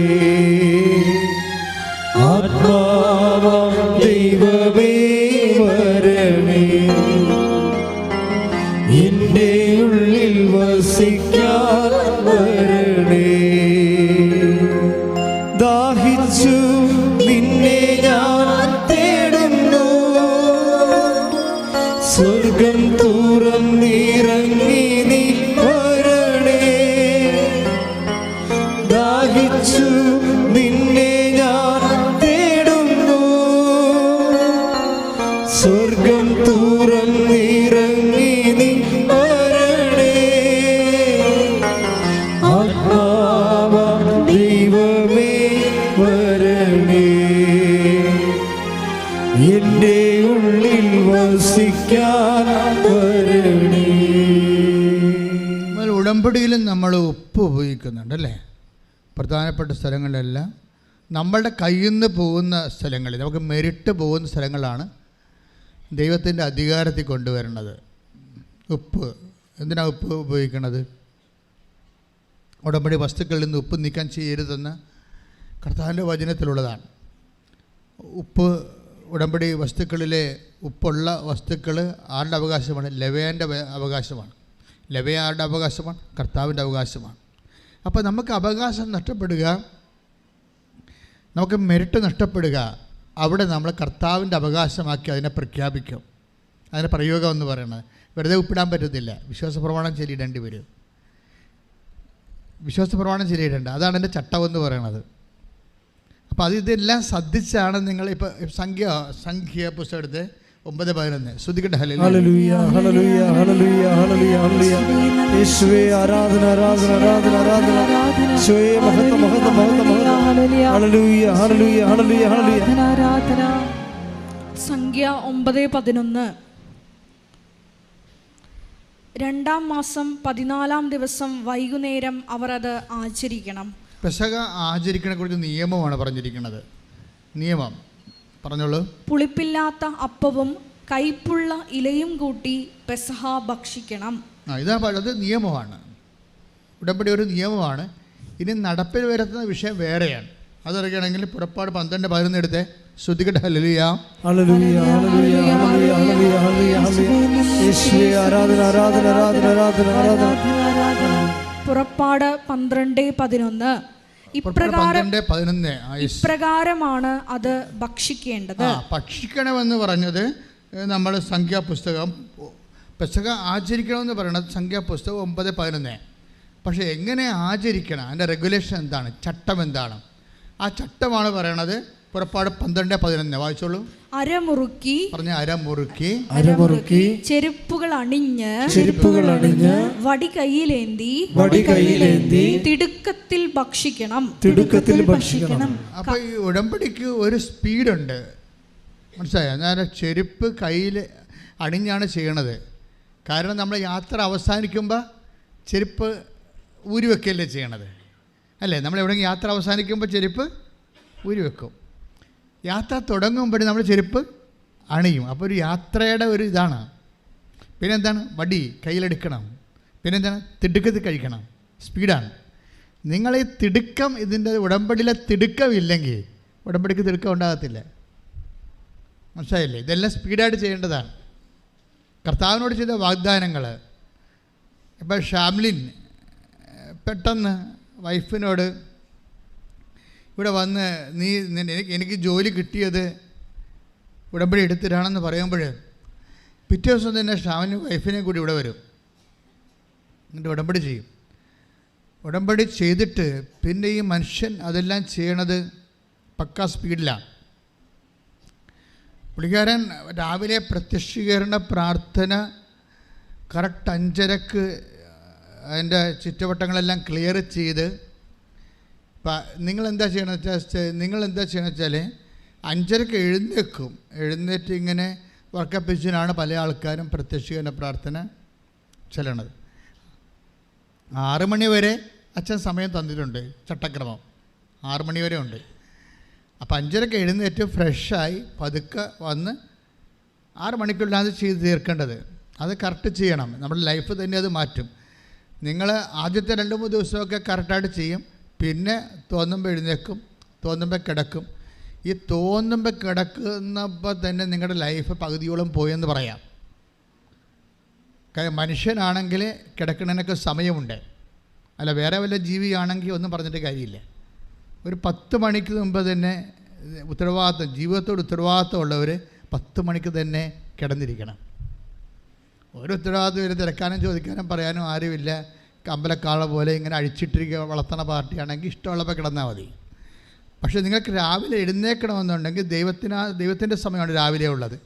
ആത്മാവാ ദൈവമേ വരണേ, എൻ്റെ ഉള്ളിൽ വസിക്കാൻ വരണേ. ദാഹിച്ചു നിന്നെ ഞാൻ തേടുന്നു, സ്വർഗം തുറന്നിറങ്ങി നീ വരണേ. ദാഹിച്ചു നിന്നെ ഞാൻ തേടുന്നു, സ്വർഗം തുറന്നിറങ്ങി നീ വരണേ. ആത്മാവാ ദൈവമേ വരണേ, എൻ്റെ ഉള്ളിൽ വസിക്കാൻ വരണേ. ഉടമ്പടിയിലും നമ്മൾ ഉപ്പ് ഉപയോഗിക്കുന്നുണ്ടല്ലേ? പ്രധാനപ്പെട്ട സ്ഥലങ്ങളിലെല്ലാം നമ്മളുടെ കയ്യിൽ നിന്ന് പോകുന്ന സ്ഥലങ്ങളിൽ, നമുക്ക് മെരിട്ട് പോകുന്ന സ്ഥലങ്ങളാണ് ദൈവത്തിൻ്റെ അധികാരത്തിൽ കൊണ്ടുവരുന്നത്. ഉപ്പ് എന്തിനാണ് ഉപ്പ് ഉപയോഗിക്കുന്നത്? ഉടമ്പടി വസ്തുക്കളിൽ നിന്ന് ഉപ്പ് നീക്കം ചെയ്യരുതെന്ന് കർത്താവിൻ്റെ വചനത്തിലുള്ളതാണ്. ഉപ്പ് ഉടമ്പടി വസ്തുക്കളിലെ ഉപ്പുള്ള വസ്തുക്കൾ ആരുടെ അവകാശമാണ്? ലേവ്യൻ്റെ അവകാശമാണ്. ലേവ്യ ആരുടെ അവകാശമാണ്? കർത്താവിൻ്റെ അവകാശമാണ്. അപ്പോൾ നമുക്ക് അവകാശം നഷ്ടപ്പെടുക, നമുക്ക് മെരിട്ട് നഷ്ടപ്പെടുക, അവിടെ നമ്മൾ കർത്താവിൻ്റെ അവകാശമാക്കി അതിനെ പ്രഖ്യാപിക്കും. അതിൻ്റെ പ്രയോഗം എന്ന് പറയുന്നത്. വെറുതെ ഉപ്പിടാൻ പറ്റത്തില്ല, വിശ്വാസ പ്രമാണം ചൊല്ലിയിടേണ്ടി വരും. വിശ്വാസ പ്രമാണം ചൊല്ലിയിടേണ്ട, അതാണ് എൻ്റെ ചട്ടമെന്ന് പറയണത്. അപ്പോൾ ഇതെല്ലാം ശ്രദ്ധിച്ചാണ് നിങ്ങളിപ്പോൾ സംഖ്യ പുസ്തകം എടുത്ത് 9:11 ശ്രുതിക്കട്ടെ. ഹല്ലേലൂയ ഹല്ലേലൂയ ഹല്ലേലൂയ ഹല്ലേലൂയ ഹല്ലേലൂയ. യേശുവേ ആരാധന ആരാധന ആരാധന ആരാധന. യേശുവേ മഹത്വം മഹത്വം മഹത്വം മഹത്വം. ഹല്ലേലൂയ ഹല്ലേലൂയ ഹല്ലേലൂയ ഹല്ലേലൂയ. സംഖ്യ 9:11. 2-ാം മാസം 14-ാം ദിവസം വൈകുന്നേരം അവർ അത് ആചരിക്കണം. പെസഹ ആചരിക്കണെ കുറിച്ച് നിയമമാണ് പറഞ്ഞിരിക്കുന്നത്. നിയമം പറഞ്ഞോളൂ. പുളിപ്പില്ലാത്ത അപ്പവും കൈപ്പുള്ള ഇലയും കൂട്ടി പെസഹ ഭക്ഷിക്കണം. അത് നിയമമാണ്, ഉടമ്പടി ഒരു നിയമമാണ്. ഇനി നടപ്പിൽ വരുത്തുന്ന വിഷയം വേറെയാണ്. അതറിയണമെങ്കിൽ പുറപ്പാട് 12:11 എടുത്ത് ശ്രുതിക്കട്ടെ. ഹല്ലേലൂയ ഹല്ലേലൂയ ഹല്ലേലൂയ ഹല്ലേലൂയ ഹല്ലേലൂയ ഹല്ലേലൂയ. യേശുവേ ആരാധന ആരാധന ആരാധന ആരാധന ആരാധന. പുറപ്പാട് 12:11. ഇപ്രകാരമാണ് അത് ഭക്ഷിക്കേണ്ടത്. ഭക്ഷിക്കണമെന്ന് പറഞ്ഞത് നമ്മൾ സംഖ്യാപുസ്തകം പെസഹ ആചരിക്കണമെന്ന് പറയുന്നത് സംഖ്യാപുസ്തകം 9:11. പക്ഷേ എങ്ങനെ ആചരിക്കണം, അതിൻ്റെ റെഗുലേഷൻ എന്താണ്, ചട്ടം എന്താണ്, ആ ചട്ടമാണ് പറയണത് പുറപ്പാട് 12:11. വായിച്ചോളൂ. അരമുറുക്കി ചെരുപ്പുകൾ അണിഞ്ഞ് വടി കയ്യിലേന്തി തിടുക്കത്തിൽ ഭക്ഷിക്കണം. അപ്പൊ ഈ ഉടമ്പടിക്ക് ഒരു സ്പീഡുണ്ട്, മനസ്സിലായോ? അന്നേരം ചെരുപ്പ് കയ്യിൽ അണിഞ്ഞാണ് ചെയ്യണത്. കാരണം നമ്മൾ യാത്ര അവസാനിക്കുമ്പോൾ ചെരുപ്പ് ഊരി വെക്കല്ലേ ചെയ്യണത്, അല്ലേ? നമ്മൾ എവിടെയെങ്കിലും യാത്ര അവസാനിക്കുമ്പോൾ ചെരുപ്പ് ഊരി വെക്കും. യാത്ര തുടങ്ങുമ്പോഴും നമ്മൾ ചെരുപ്പ് അണിയും. അപ്പോൾ ഒരു യാത്രയുടെ ഒരു ഇതാണ്. പിന്നെന്താണ്, വടി കയ്യിലെടുക്കണം. പിന്നെന്താണ്, തിടുക്കത്തിൽ കഴിക്കണം. സ്പീഡാണ്. നിങ്ങൾ ഈ തിടുക്കം, ഇതിൻ്റെ ഉടമ്പടിയിലെ തിടുക്കം ഇല്ലെങ്കിൽ ഉടമ്പടിക്ക് തിടുക്കം ഉണ്ടാകത്തില്ല. മനസ്സിലായില്ലേ? ഇതെല്ലാം സ്പീഡായിട്ട് ചെയ്യേണ്ടതാണ്. കർത്താവിനോട് ചെയ്ത വാഗ്ദാനങ്ങൾ. ഇപ്പോൾ ഷാംലിൻ പെട്ടെന്ന് വൈഫിനോട് ഇവിടെ വന്ന് എനിക്ക് ജോലി കിട്ടിയത് ഉടമ്പടി എടുത്തിട്ടാണെന്ന് പറയുമ്പോൾ പിറ്റേ ദിവസം തന്നെ ഷാമിനും വൈഫിനെയും കൂടി ഇവിടെ വരും, എന്നിട്ട് ഉടമ്പടി ചെയ്യും. ഉടമ്പടി ചെയ്തിട്ട് പിന്നെ ഈ മനുഷ്യൻ അതെല്ലാം ചെയ്യണത് പക്കാ സ്പീഡിലാണ്. പുള്ളിക്കാരൻ രാവിലെ പ്രത്യക്ഷീകരണ പ്രാർത്ഥന കറക്റ്റ് 5:30 അതിൻ്റെ ചുറ്റുവട്ടങ്ങളെല്ലാം ക്ലിയർ ചെയ്ത്, നിങ്ങളെന്താ ചെയ്യണമെന്ന് വെച്ചാൽ 5:30 എഴുന്നേറ്റ് ഇങ്ങനെ വർക്കപ്പിച്ചിനാണ് പല ആൾക്കാരും പ്രത്യക്ഷീകരണ പ്രാർത്ഥന ചെല്ലണത്. 6 മണി വരെ അച്ഛൻ സമയം തന്നിട്ടുണ്ട്, ചട്ടക്രമം 6 മണി വരെ ഉണ്ട്. അപ്പോൾ 5:30 എഴുന്നേറ്റ് ഫ്രഷായി പതുക്കെ വന്ന് 6 മണിക്കുള്ളിൽ അത് ചെയ്ത് തീർക്കേണ്ടത്. അത് കറക്റ്റ് ചെയ്യണം. നമ്മുടെ ലൈഫ് തന്നെ അത് മാറ്റും. നിങ്ങൾ ആദ്യത്തെ 2-3 ദിവസമൊക്കെ കറക്റ്റായിട്ട് ചെയ്യും. പിന്നെ തോന്നുമ്പോൾ എഴുന്നേക്കും, തോന്നുമ്പോൾ കിടക്കും. ഈ തോന്നുമ്പോൾ കിടക്കുന്നപ്പോൾ തന്നെ നിങ്ങളുടെ ലൈഫ് പകുതിയോളം പോയെന്ന് പറയാം. മനുഷ്യനാണെങ്കിൽ കിടക്കുന്നതിനൊക്കെ സമയമുണ്ട്, അല്ല വേറെ വല്ല ജീവിയാണെങ്കിൽ ഒന്നും പറഞ്ഞിട്ട് കാര്യമില്ല. ഒരു 10 മണിക്ക് മുമ്പ് തന്നെ ഉത്തരവാദിത്വം, ജീവിതത്തോട് ഉത്തരവാദിത്വമുള്ളവർ 10 മണിക്ക് തന്നെ കിടന്നിരിക്കണം. ഒരു ഉത്തരവാദിത്വം വരെ തിരക്കാനും ചോദിക്കാനും പറയാനും ആരുമില്ല. അമ്പലക്കാള പോലെ ഇങ്ങനെ അഴിച്ചിട്ടിരിക്കുക വളർത്തണ പാർട്ടിയാണെങ്കിൽ ഇഷ്ടമുള്ളപ്പോൾ കിടന്നാൽ മതി. പക്ഷേ നിങ്ങൾക്ക് രാവിലെ എഴുന്നേൽക്കണമെന്നുണ്ടെങ്കിൽ ദൈവത്തിൻ്റെ സമയമാണ് രാവിലെ ഉള്ളത്.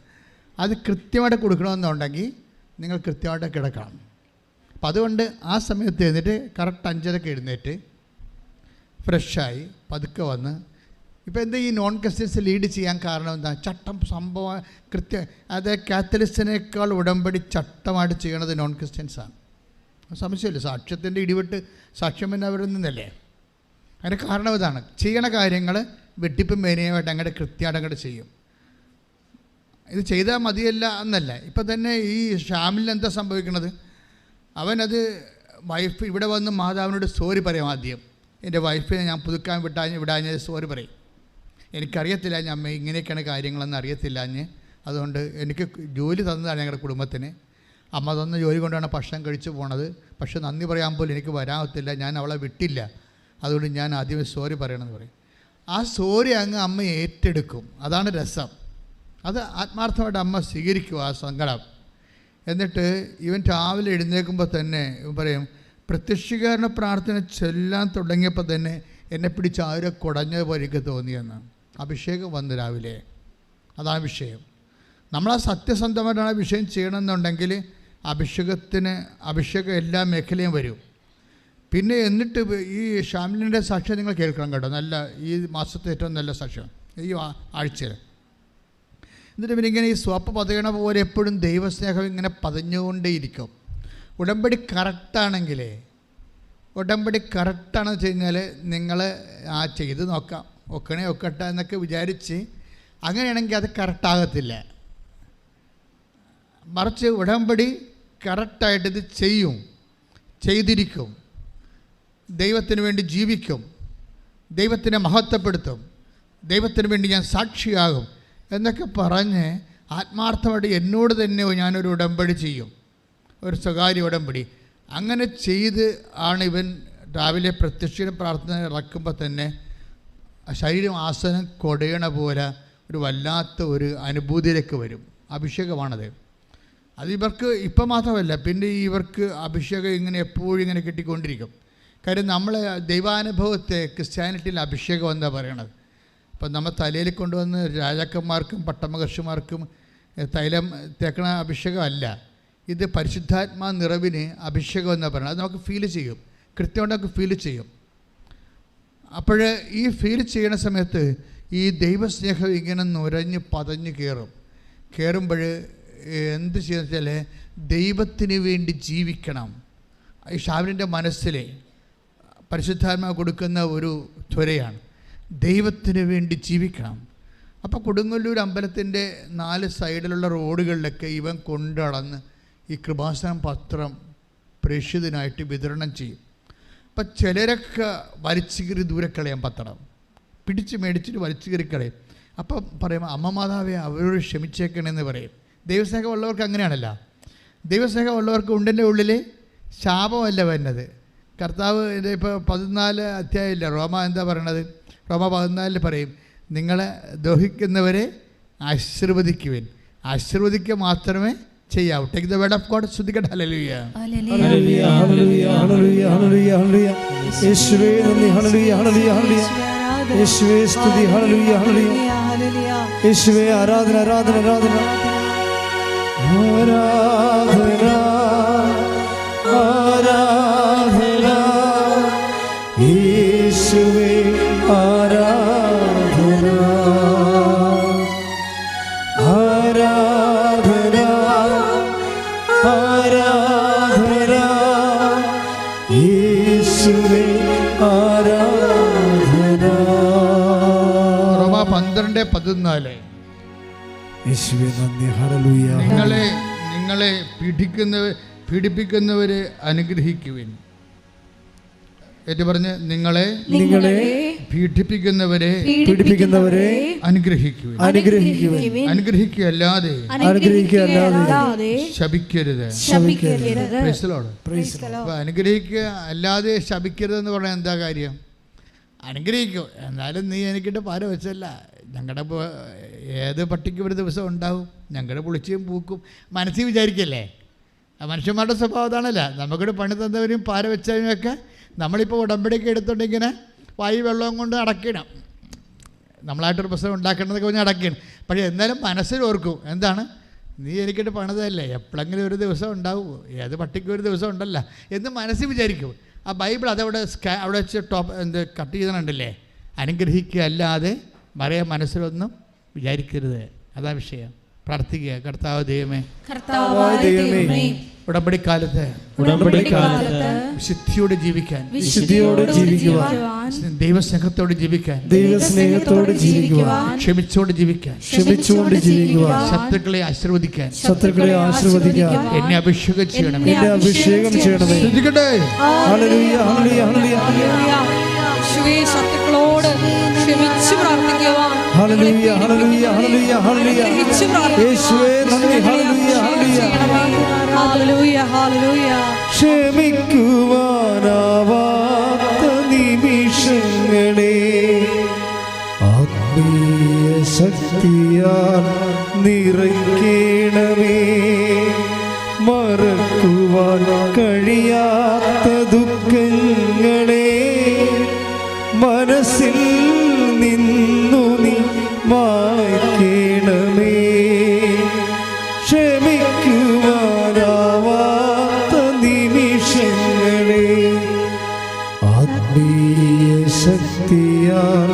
അത് കൃത്യമായിട്ട് കൊടുക്കണമെന്നുണ്ടെങ്കിൽ നിങ്ങൾ കൃത്യമായിട്ട് കിടക്കണം. അപ്പം അതുകൊണ്ട് ആ സമയത്ത് എഴുന്നേറ്റ് കറക്റ്റ് 5:30 എഴുന്നേറ്റ് ഫ്രഷായി പതുക്കെ വന്ന്, ഇപ്പോൾ എന്താ ഈ നോൺ ക്രിസ്ത്യൻസ് ലീഡ് ചെയ്യാൻ കാരണം എന്താ? ചട്ടം സംഭവം അത് കാത്തലിക്സിനേക്കാൾ ഉടമ്പടി ചട്ടമായിട്ട് ചെയ്യണത് നോൺ ക്രിസ്ത്യൻസാണ്. സംശയമില്ല. സാക്ഷ്യത്തിൻ്റെ ഇടിവിട്ട് സാക്ഷ്യം പിന്നെ അവരിൽ നിന്നല്ലേ. അതിൻ്റെ കാരണം ഇതാണ്. ചെയ്യണ കാര്യങ്ങൾ വെട്ടിപ്പും മേനയുമായിട്ട് അങ്ങോട്ട് കൃത്യമായിട്ട് അങ്ങോട്ട് ചെയ്യും. ഇത് ചെയ്താൽ മതിയല്ല എന്നല്ല. ഇപ്പം തന്നെ ഈ ഷാമിലിന് എന്താ സംഭവിക്കണത്? അവനത് വൈഫ് ഇവിടെ വന്ന് മാതാവിനോട് സോറി പറയും. ആദ്യം എൻ്റെ വൈഫിനെ ഞാൻ പുതുക്കാൻ വിടാഞ്ഞ് സോറി പറയും. എനിക്കറിയത്തില്ല അമ്മ ഇങ്ങനെയൊക്കെയാണ് കാര്യങ്ങളെന്ന് അറിയത്തില്ല. അതുകൊണ്ട് എനിക്ക് ജോലി തന്നതാണ് ഞങ്ങളുടെ കുടുംബത്തിന്. അമ്മ തന്ന ജോലി കൊണ്ടാണ് ഭക്ഷണം കഴിച്ചു പോണത്. പക്ഷെ നന്ദി പറയാൻ പോലും എനിക്ക് വരാത്തില്ല, ഞാൻ അവളെ വിട്ടില്ല, അതുകൊണ്ട് ഞാൻ ആദ്യമേ സോറി പറയണമെന്ന് പറയും. ആ സോറി അങ്ങ് അമ്മ ഏറ്റെടുക്കും. അതാണ് രസം. അത് ആത്മാർത്ഥമായിട്ട് അമ്മ സ്വീകരിക്കും ആ സങ്കടം. എന്നിട്ട് ഇവൻ രാവിലെ എഴുന്നേൽക്കുമ്പോൾ തന്നെ ഇവൻ പറയും, പ്രത്യക്ഷീകരണ പ്രാർത്ഥന ചൊല്ലാൻ തുടങ്ങിയപ്പോൾ തന്നെ എന്നെ പിടിച്ച് ആരോ കുടഞ്ഞ പോലെ എനിക്ക് തോന്നിയെന്ന്. അഭിഷേകം വന്നു രാവിലെ. അതാണ് വിഷയം. നമ്മൾ ആ സത്യസന്ധമായിട്ടാണ് വിഷയം ചെയ്യണമെന്നുണ്ടെങ്കിൽ അഭിഷേകം എല്ലാ മേഖലയും വരും. പിന്നെ എന്നിട്ട് ഈ ഷാമിലിൻ്റെ സാക്ഷ്യം നിങ്ങൾ കേൾക്കണം കേട്ടോ. നല്ല ഈ മാസത്തെ ഏറ്റവും നല്ല സാക്ഷ്യം ഈ ആഴ്ചയിൽ. എന്നിട്ട് പിന്നെ ഇങ്ങനെ ഈ സ്വപ്പ് പതയണ പോലെ എപ്പോഴും ദൈവസ്നേഹം ഇങ്ങനെ പതഞ്ഞുകൊണ്ടേയിരിക്കും. ഉടമ്പടി കറക്റ്റാണെങ്കിലേ, ഉടമ്പടി കറക്റ്റാണെന്ന് വെച്ച് കഴിഞ്ഞാൽ നിങ്ങൾ ചെയ്ത് നോക്കാം, ഒക്കട്ടെ എന്നൊക്കെ വിചാരിച്ച് അങ്ങനെയാണെങ്കിൽ അത് കറക്റ്റാകത്തില്ല. മറിച്ച് ഉടമ്പടി കറക്റ്റായിട്ട് ഇത് ചെയ്തിരിക്കും, ദൈവത്തിന് വേണ്ടി ജീവിക്കും, ദൈവത്തിനെ മഹത്വപ്പെടുത്തും, ദൈവത്തിന് വേണ്ടി ഞാൻ സാക്ഷിയാകും എന്നൊക്കെ പറഞ്ഞ് ആത്മാർത്ഥമായിട്ട് എന്നോട് തന്നെ ഞാനൊരു ഉടമ്പടി ചെയ്യും, ഒരു സ്വകാര്യ ഉടമ്പടി. അങ്ങനെ ചെയ്ത് ആണ് ഇവൻ രാവിലെ പ്രത്യക്ഷീകരണ പ്രാർത്ഥന ഇറക്കുമ്പോൾ തന്നെ ശരീരം ആസനം കൊടയണ പോലെ ഒരു വല്ലാത്ത ഒരു അനുഭൂതിയിലേക്ക് വരും. അഭിഷേകമാണത്. അത് ഇവർക്ക് ഇപ്പം മാത്രമല്ല, പിന്നെ ഇവർക്ക് അഭിഷേകം ഇങ്ങനെ എപ്പോഴും ഇങ്ങനെ കിട്ടിക്കൊണ്ടിരിക്കും. കാര്യം നമ്മൾ ദൈവാനുഭവത്തെ ക്രിസ്ത്യാനിറ്റിയിൽ അഭിഷേകം എന്താ പറയണത്. അപ്പം നമ്മൾ തലയിൽ കൊണ്ടുവന്ന് രാജാക്കന്മാർക്കും പട്ടമഹർഷിമാർക്കും തൈലം തേക്കണ അഭിഷേകമല്ല, ഇത് പരിശുദ്ധാത്മാ നിറവിന് അഭിഷേകം എന്നാണ് പറയുന്നത്. അത് നമുക്ക് ഫീൽ ചെയ്യും, കൃത്യമായിട്ട് നമുക്ക് ഫീൽ ചെയ്യും. അപ്പോൾ ഈ ഫീൽ ചെയ്യണ സമയത്ത് ഈ ദൈവസ്നേഹം ഇങ്ങനെ നുരഞ്ഞ് പതഞ്ഞ് കയറുമ്പോൾ എന്ത് ചെയ്യുന്ന വെച്ചാൽ ദൈവത്തിന് വേണ്ടി ജീവിക്കണം. ഈ ഷാവിലിൻ്റെ മനസ്സിലെ പരിശുദ്ധാത്മാവ് കൊടുക്കുന്ന ഒരു ത്വരയാണ്, ദൈവത്തിന് വേണ്ടി ജീവിക്കണം. അപ്പോൾ കൊടുങ്ങല്ലൂർ അമ്പലത്തിൻ്റെ 4 സൈഡിലുള്ള റോഡുകളിലൊക്കെ ഇവൻ കൊണ്ടടന്ന് ഈ കൃപാസനം പത്രം പ്രേക്ഷിതനായിട്ട് വിതരണം ചെയ്യും. അപ്പം ചിലരൊക്കെ വലിച്ചു കയറി ദൂരെ കളയാൻ പത്രം പിടിച്ച് മേടിച്ചിട്ട് വലിച്ചു കയറി കളയും. അപ്പം പറയും, അമ്മ മാതാവേ അവരോട് ക്ഷമിച്ചേക്കണമെന്ന് പറയും. ദൈവസ്നേഹം ഉള്ളവർക്ക് അങ്ങനെയാണല്ലോ. ദൈവസ്നേഹം ഉള്ളവർക്ക് ഉണ്ടിൻ്റെ ഉള്ളിൽ ശാപമല്ല വരുന്നത്. കർത്താവ് ഇപ്പോൾ 14 അധ്യായമില്ല റോമ എന്താ പറയണത്? റോമ 14 പറയും, നിങ്ങളെ ദോഹിക്കുന്നവരെ ആശീർവദിക്കുവിൻ, ആശീർവദിക്കുക മാത്രമേ ചെയ്യാവൂ. Take the word of God. സ്തുതിക്കട്ടെ. ഹല്ലേലൂയ ഹല്ലേലൂയ ഹല്ലേലൂയ ഹല്ലേലൂയ ഹല്ലേലൂയ ഹല്ലേലൂയ. യേശുവേ നന്ദി. ഹല്ലേലൂയ ഹല്ലേലൂയ ഹല്ലേലൂയ. യേശുവേ സ്തുതി. ഹല്ലേലൂയ ഹല്ലേലൂയ ഹല്ലേലൂയ. യേശുവേ ആരാധന ആരാധന ആരാധന ആരാധന ആരാധന. യേശുവേ ആരാധന ആരാധന ആരാധന. യേശുവേ ആരാധന. റോമ 12:14. യേശുവേ നന്ദി. ഹല്ലേലൂയ. നിങ്ങളെ പീഡിപ്പിക്കുന്നവരെ അനുഗ്രഹിക്കുവിൻ. ഏറ്റു പറഞ്ഞ്, നിങ്ങളെ പീഡിപ്പിക്കുന്നവരെ അനുഗ്രഹിക്കുവിൻ. അനുഗ്രഹിക്കുകയല്ലാതെ ശപിക്കരുത്. അപ്പോൾ അനുഗ്രഹിക്കുക അല്ലാതെ ശപിക്കരുതെന്ന് പറഞ്ഞാൽ എന്താ കാര്യം? അനുഗ്രഹിക്കും, എന്നാലും നീ എനിക്കിട്ട് പാര വെച്ചല്ല. ഞങ്ങളുടെ ഏത് പട്ടിക്കും ഒരു ദിവസം ഉണ്ടാവും, ഞങ്ങളുടെ പുളിച്ചയും പൂക്കും മനസ്സിൽ വിചാരിക്കല്ലേ. മനുഷ്യന്മാരുടെ സ്വഭാവം അതാണല്ല. നമുക്കിവിടെ പണി തന്നവരും പാര വെച്ചവരുമൊക്കെ നമ്മളിപ്പോൾ ഉടമ്പടിയൊക്കെ എടുത്തോണ്ട് ഇങ്ങനെ വായു വെള്ളവും കൊണ്ട് അടക്കണം. നമ്മളായിട്ടൊരു പ്രശ്നം ഉണ്ടാക്കേണ്ടതൊക്കെ പറഞ്ഞ് അടക്കണം. പക്ഷേ എന്നാലും മനസ്സിൽ ഓർക്കും, എന്താണ്, നീ എനിക്കിട്ട് പണിതല്ലേ, എപ്പോഴെങ്കിലും ഒരു ദിവസം ഉണ്ടാവും, ഏത് പട്ടിക്കും ഒരു ദിവസം ഉണ്ടല്ലോ എന്ന് മനസ്സിൽ വിചാരിക്കും. ആ ബൈബിൾ അതവിടെ അവിടെ വെച്ച് കട്ട് ചെയ്തിട്ടുണ്ടല്ലേ, അനുഗ്രഹിക്കുക അല്ലാതെ മറിയ മനസ്സിലൊന്നും വിചാരിക്കരുത്. അതാ വിഷയം. പ്രാർത്ഥിക്കുക, കർത്താവ് ദൈവമേ, ഉടമ്പടിക്കാലത്ത് വിശുദ്ധിയോടെ ജീവിക്കാൻ, ദൈവസ്നേഹത്തോടെ ജീവിക്കാൻ, ക്ഷമിച്ചോട് ജീവിക്കാൻ, ശത്രുക്കളെ ആശീർവദിക്കാൻ എന്നെ അഭിഷേകം ചെയ്യണമേ. ശത്രുക്കളോട് ക്ഷമിച്ചു പ്രാർത്ഥിക്കുവാൻ ഹല്ലേലൂയ ഹല്ലേലൂയ ഹല്ലേലൂയ ഹല്ലേലൂയ. യേശുവേ നന്ദി. ഹല്ലേലൂയ ഹല്ലേലൂയ ഹല്ലേലൂയ ഹല്ലേലൂയ. ക്ഷമിക്കുവാനാവാത്ത നിമിഷങ്ങളെ ആത്മീയ ശക്തിയാൽ നിറയ്ക്കണമേ. മറക്കുവാൻ കഴിയാത്ത ദുഃഖങ്ങളെ മനസ്സിൽ നിന്നു നീ മായ്ക്കണമേ. ക്ഷമിക്കുവാനാവാത്ത നിമിഷങ്ങളെ ആത്മീയ ശക്തിയാൽ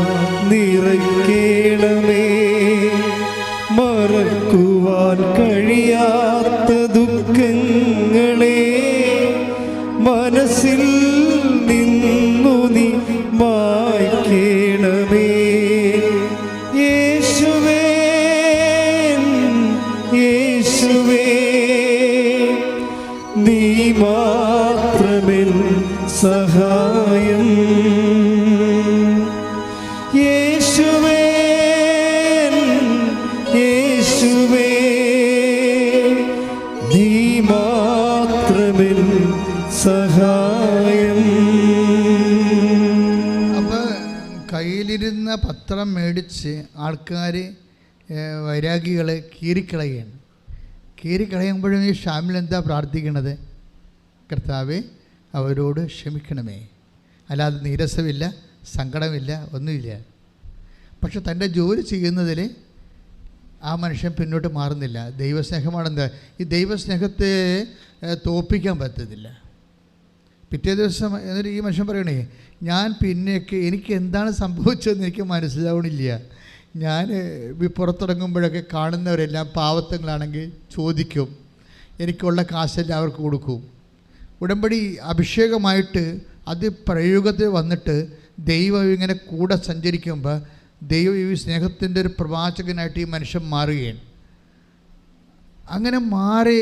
നിറയ്ക്കണമേ. മറക്കുവാൻ കഴിയാത്ത ദുഃഖങ്ങളെ മനസ്സിൽ നിന്നു നീ മായ്ക്കണമേ. യേശുവേ യേശുവേ നീ മാത്രമെൻ സഹായം. യേശുവേ യേശുവേ നീ മാത്രമെൻ സഹായം. അപ്പോൾ കയ്യിലിരുന്ന പത്രം മേടിച്ച് ആൾക്കാർ വൈരാഗികൾ കീറിക്കളയുകയാണ്. കീറിക്കളയുമ്പോഴും ഈ ഷാമിൽ എന്താ പ്രാർത്ഥിക്കണത്? കർത്താവേ അവരോട് ക്ഷമിക്കണമേ. അല്ലാതെ നീരസമില്ല, സങ്കടമില്ല, ഒന്നുമില്ല. പക്ഷെ തൻ്റെ ജോലി ചെയ്യുന്നതിൽ ആ മനുഷ്യൻ പിന്നോട്ട് മാറുന്നില്ല. ദൈവസ്നേഹമാണെന്താ? ഈ ദൈവസ്നേഹത്തെ തോൽപ്പിക്കാൻ പറ്റത്തില്ല. പിറ്റേ ദിവസം എന്നിട്ട് ഈ മനുഷ്യൻ പറയണേ, ഞാൻ പിന്നെയൊക്കെ എനിക്ക് എന്താണ് സംഭവിച്ചതെന്ന് എനിക്ക് മനസ്സിലാവണില്ല. ഞാൻ പുറത്തിറങ്ങുമ്പോഴൊക്കെ കാണുന്നവരെല്ലാം പാവത്തങ്ങളാണെങ്കിൽ ചോദിക്കും, എനിക്കുള്ള കാശെല്ലാം അവർക്ക് കൊടുക്കും. ഉടമ്പടി അഭിഷേകമായിട്ട് അത് പ്രയോഗത്തിൽ വന്നിട്ട് ദൈവം ഇങ്ങനെ കൂടെ സഞ്ചരിക്കുമ്പോൾ ദൈവം ഈ സ്നേഹത്തിൻ്റെ ഒരു പ്രവാചകനായിട്ട് ഈ മനുഷ്യൻ മാറുകയാണ്. അങ്ങനെ മാറി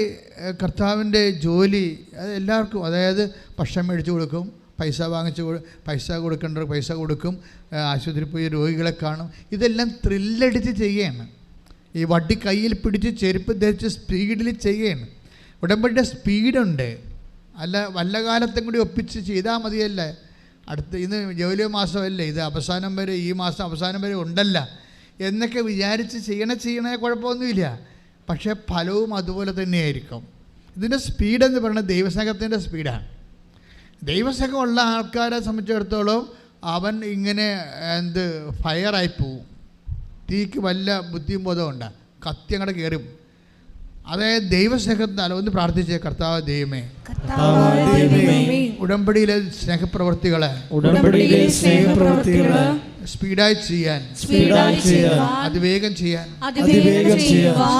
കർത്താവിൻ്റെ ജോലി അത് എല്ലാവർക്കും, അതായത് ഭക്ഷണം മേടിച്ച് കൊടുക്കും, പൈസ പൈസ കൊടുക്കേണ്ടവർക്ക് പൈസ കൊടുക്കും, ആശുപത്രിയിൽ പോയി രോഗികളെ കാണും. ഇതെല്ലാം ത്രില്ലടിച്ച് ചെയ്യുകയാണ്. ഈ വടി കയ്യിൽ പിടിച്ച് ചെരുപ്പ് ധരിച്ച് സ്പീഡിൽ ചെയ്യുകയാണ്. ഉടമ്പടിയുടെ സ്പീഡുണ്ട്. അല്ല വല്ല കാലത്തും കൂടി ഒപ്പിച്ച് ചെയ്താൽ മതിയല്ല. ഇന്ന് ജൂലൈ മാസമല്ലേ, ഇത് അവസാനം വരെ, ഈ മാസം അവസാനം വരെ ഉണ്ടല്ല എന്നൊക്കെ വിചാരിച്ച് ചെയ്യണേ കുഴപ്പമൊന്നുമില്ല. പക്ഷേ ഫലവും അതുപോലെ തന്നെയായിരിക്കും. ഇതിൻ്റെ സ്പീഡെന്ന് പറയുന്നത് ദൈവസ്നേഹത്തിൻ്റെ സ്പീഡാണ്. ദൈവസ്നേഹമുള്ള ആൾക്കാരെ സംബന്ധിച്ചിടത്തോളം അവൻ ഇങ്ങനെ ഫയറായി പോവും. തീക്ക് വല്ല ബുദ്ധിയും ബോധവും ഉണ്ട്, കത്തി അങ്ങോട്ട് കയറും. അതായത് ദൈവസ്നേഹത്താൽ ഒന്ന് പ്രാർത്ഥിച്ചേ, കർത്താവ് ദൈവമേ, ഉടമ്പടിയിലെ സ്നേഹപ്രവർത്തികളെ സ്പീഡായി ചെയ്യാൻ, അതിവേഗം ചെയ്യാൻ,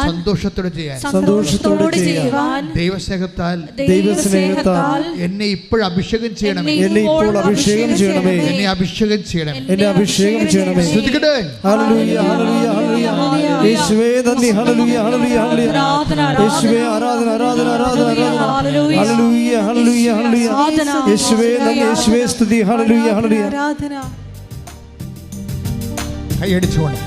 സന്തോഷത്തോടെ ചെയ്യാൻ ദൈവസ്നേഹത്താൽ എന്നെ ഇപ്പോൾ അഭിഷേകം ചെയ്യണമേ. എന്നെ അഭിഷേകം ചെയ്യണമേ. ശ്രദ്ധിക്കട്ടെ. യേശുവേ നന്ദി. ഹല്ലേലൂയ ഹല്ലേലൂയ ഹല്ലേലൂയ. യേശുവേ ആരാധന ആരാധന ആരാധന ആരാധന. ഹല്ലേലൂയ ഹല്ലേലൂയ ഹല്ലേലൂയ. യേശുവേ നന്ദി. യേശുവേ സ്തുതി. ഹല്ലേലൂയ ഹല്ലേലൂയ. കൈയടിച്ചുകൊണ്ട്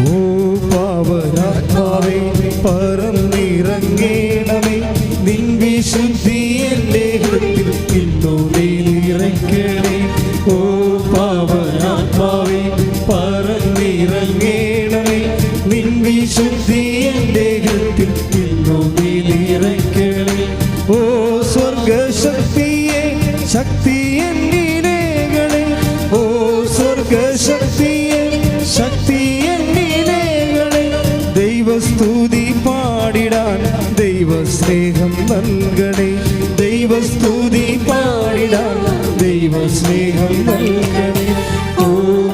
ഓ പാവനാത്മാവേ പറന്നിറങ്ങേണമേ, നിൻ വിശുദ്ധി എൻ്റെ ഹൃദയത്തിൽ ഇന്നു നീ നിറയ്ക്കണേ. ഓ പാവനാത്മാവേ പറന്നിറങ്ങേണമേ, നിൻ വിശുദ്ധി എൻ്റെ ഹൃദയത്തിൽ ഇന്നു നീ നിറയ്ക്കണേ. ഓ സ്വർഗശക്തിയെ ശക്തി എന്നിലേകളെ, ഓ സ്വർഗശക്തിയെ ശക്തി എന്നിലേകളെ, ദൈവസ്തുതി പാടിടാൻ ദൈവസ്നേഹം നൽകണേ. ദൈവസ്തുതി പാടിടാൻ ദൈവസ്നേഹം നൽകണേ. ഓ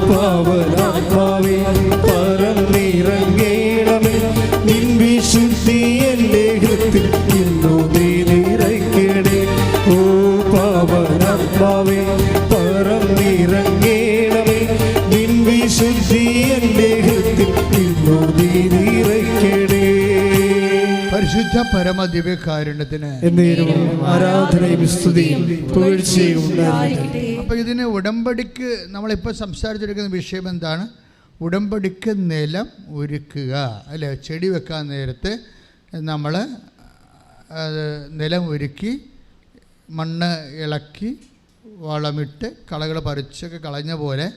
പാവനാത്മാവേ പറന്നിറങ്ങേണമേ, നിൻ വിശുദ്ധി എൻ്റെ ഹൃദയത്തിൽ ഇന്നു നീ നിറയ്ക്കണേ. ഓ പാവനാത്മാവേ പറന്നിറങ്ങേണമേ, നിൻ വിശുദ്ധി എൻ്റെ ഹൃദയത്തിൽ ഇന്നു നീ നിറയ്ക്കണേ. പരിശുദ്ധ പരമദിവ്യകാരുണ്യത്തിന് ആരാധനയും സ്തുതിയും പുകഴ്ചയും ഉണ്ടാകട്ടെ. അപ്പോൾ ഇതിന് ഉടമ്പടിക്ക് നമ്മളിപ്പോൾ സംസാരിച്ചെടുക്കുന്ന വിഷയം എന്താണ്? ഉടമ്പടിക്ക് നിലം ഒരുക്കുക, അല്ലേ? ചെടി വെക്കാൻ നേരത്ത് നമ്മൾ നിലം ഒരുക്കി മണ്ണ് ഇളക്കി വളമിട്ട് കളകൾ പറിച്ചൊക്കെ കളഞ്ഞ പോലെ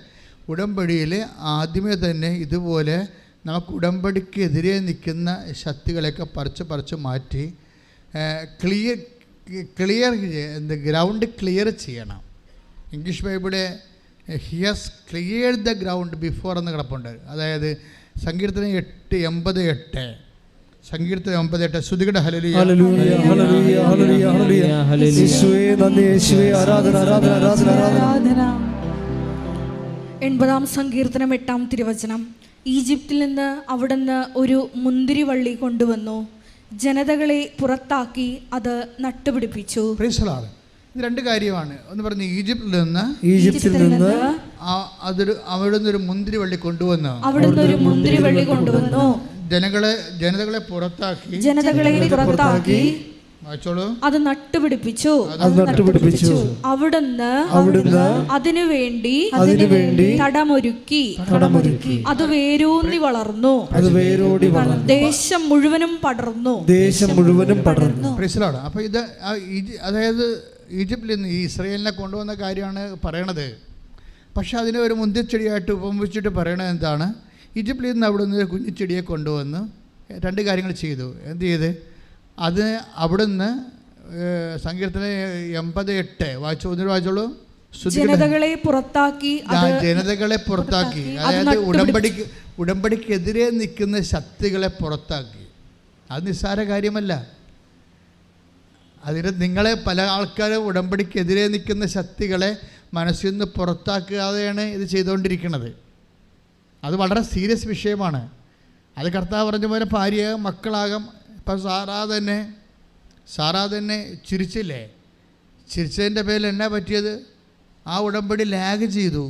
ഉടമ്പടിയിൽ ആദ്യമേ തന്നെ ഇതുപോലെ നമുക്ക് ഉടമ്പടിക്കെതിരെ നിൽക്കുന്ന ശക്തികളെയൊക്കെ പറിച്ച് മാറ്റി ഗ്രൗണ്ട് ക്ലിയർ ചെയ്യണം. ഇംഗ്ലീഷ് ബൈബിളെ he has clear the ground before എന്ന് കിടപ്പുണ്ട്. അതായത് സങ്കീർത്തനം 8:88, സങ്കീർത്തനം 9:8. ശ്രുതികട ഹല്ലേലൂയ ഹല്ലേലൂയ ഹല്ലേലൂയ ഹല്ലേലൂയ ഹല്ലേലൂയ. യേശുവേ നന്ദി, യേശുവേ ആരാധന ആരാധന ആരാധന ആരാധന. 80-ാം സങ്കീർത്തനം 8-ാം തിരുവചനം. ഈജിപ്തിൽ നിന്ന് അവിടുന്ന് ഒരു മുന്തിരിവള്ളി കൊണ്ടുവന്നു, ജനതകളെ പുറത്താക്കി അത് നട്ടുപിടിപ്പിച്ചു. ഇത് രണ്ട് കാര്യമാണ്. ഒന്ന് പറഞ്ഞ് ഈജിപ്തിൽ നിന്ന് അവിടുന്ന് ഒരു മുന്തിരിവള്ളി കൊണ്ടുവന്നു, ജനതകളെ പുറത്താക്കി അത് നട്ടുപിടിപ്പിച്ചു. അവിടുന്ന് അതിനുവേണ്ടി തടമൊരുക്കി അത് വേരൂന്നി വളർന്നു, ദേശം മുഴുവനും പടർന്നു. അപ്പൊ ഇത് അതായത് ഈജിപ്തിൽ നിന്ന് ഈ ഇസ്രായേലിനെ കൊണ്ടുവന്ന കാര്യമാണ് പറയണത്. പക്ഷെ അതിനെ ഒരു മുന്തിരിച്ചെടിയായിട്ട് ഉപമിച്ചിട്ട് പറയണത് എന്താണ്? ഈജിപ്തിൽ നിന്ന് അവിടുന്ന് ഒരു കുഞ്ഞിച്ചെടിയെ കൊണ്ടുവന്ന് രണ്ട് കാര്യങ്ങൾ ചെയ്തു. എന്ത് ചെയ്ത്? അത് അവിടുന്ന് സങ്കീർത്തനം 80:8 വായിച്ചോളൂ. ജനതകളെ പുറത്താക്കി, അതായത് ഉടമ്പടിക്കെതിരെ നിൽക്കുന്ന ശക്തികളെ പുറത്താക്കി. അത് നിസ്സാര കാര്യമല്ല. അതിന് നിങ്ങളെ പല ആൾക്കാരും ഉടമ്പടിക്കെതിരെ നിൽക്കുന്ന ശക്തികളെ മനസ്സിൽ നിന്ന് പുറത്താക്കാതെയാണ് ഇത് ചെയ്തുകൊണ്ടിരിക്കുന്നത്. അത് വളരെ സീരിയസ് വിഷയമാണ്. അത് കർത്താവ് പറഞ്ഞ പോലെ ഭാര്യ മക്കളാകാം. ഇപ്പം സാറാ തന്നെ ചിരിച്ചില്ലേ? ചിരിച്ചതിൻ്റെ പേരിൽ എന്നാ പറ്റിയത്? ആ ഉടമ്പടി ലാഗ് ചെയ്തു,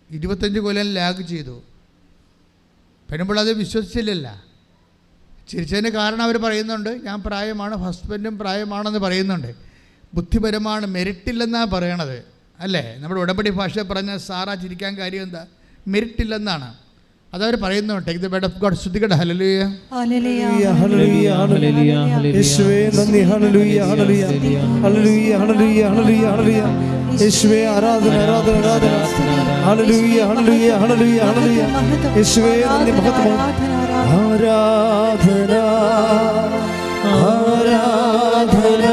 25 കൊല്ലം ലാഗ് ചെയ്തു. പെണ്ണുമ്പോൾ അത് വിശ്വസിച്ചില്ലല്ല. ചിരിച്ചതിന് കാരണം അവർ പറയുന്നുണ്ട്, ഞാൻ പ്രായമാണ്, ഹസ്ബൻഡും പ്രായമാണെന്ന് പറയുന്നുണ്ട്. ബുദ്ധിപരമാണ്, മെരിറ്റില്ലെന്നാണ് പറയണത് അല്ലേ? നമ്മുടെ ഉടമ്പടി ഭാഷ പറഞ്ഞ സാറാ ചിരിക്കാൻ കാര്യം എന്താ? മെരിറ്റില്ലെന്നാണ് അതവർ പറയുന്നു. Take the word of God. ശ്രുതികട ഹല്ലേലൂയ ഹല്ലേലൂയ ഹല്ലേലൂയ ഹല്ലേലൂയ. യേശുവേ നന്ദി. ഹല്ലേലൂയ ഹല്ലേലൂയ ഹല്ലേലൂയ ഹല്ലേലൂയ ഹല്ലേലൂയ ഹല്ലേലൂയ. യേശുവേ ആരാധന ആരാധന ആരാധന. ഹല്ലേലൂയ ഹല്ലേലൂയ ഹല്ലേലൂയ ഹല്ലേലൂയ. യേശുവേ നന്ദി, മഹത്വം. ആരാധന ആരാധന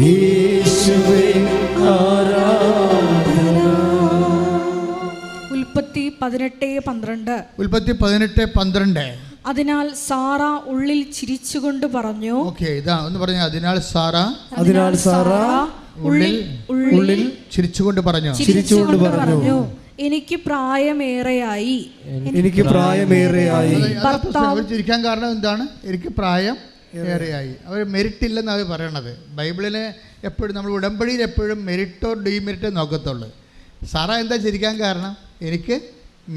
യേശുവേ ആരാധന. ഉൽപ്പത്തി 18:12. ഉൽപ്പത്തി 18:12. അതിനാൽ സാറ ഉള്ളിൽ ചിരിച്ചുകൊണ്ട് പറഞ്ഞു. ഓക്കേ, ഇതാ ഒന്ന് പറഞ്ഞ. അതിനാൽ സാറ ഉള്ളിൽ ചിരിച്ചുകൊണ്ട് പറഞ്ഞു. എനിക്ക് പ്രായമേറെയായി. അവർ ചിരിക്കാൻ കാരണം എന്താണ്? എനിക്ക് പ്രായം ഏറെയായി. അവർ മെരിറ്റ് ഇല്ലെന്ന് അവർ പറയണത്. ബൈബിളിനെ എപ്പോഴും നമ്മൾ ഉടമ്പടിയിൽ എപ്പോഴും മെരിറ്റോ ഡീമെരിറ്റോ നോക്കത്തുള്ളൂ. സാറ എന്താ ചിരിക്കാൻ കാരണം? എനിക്ക്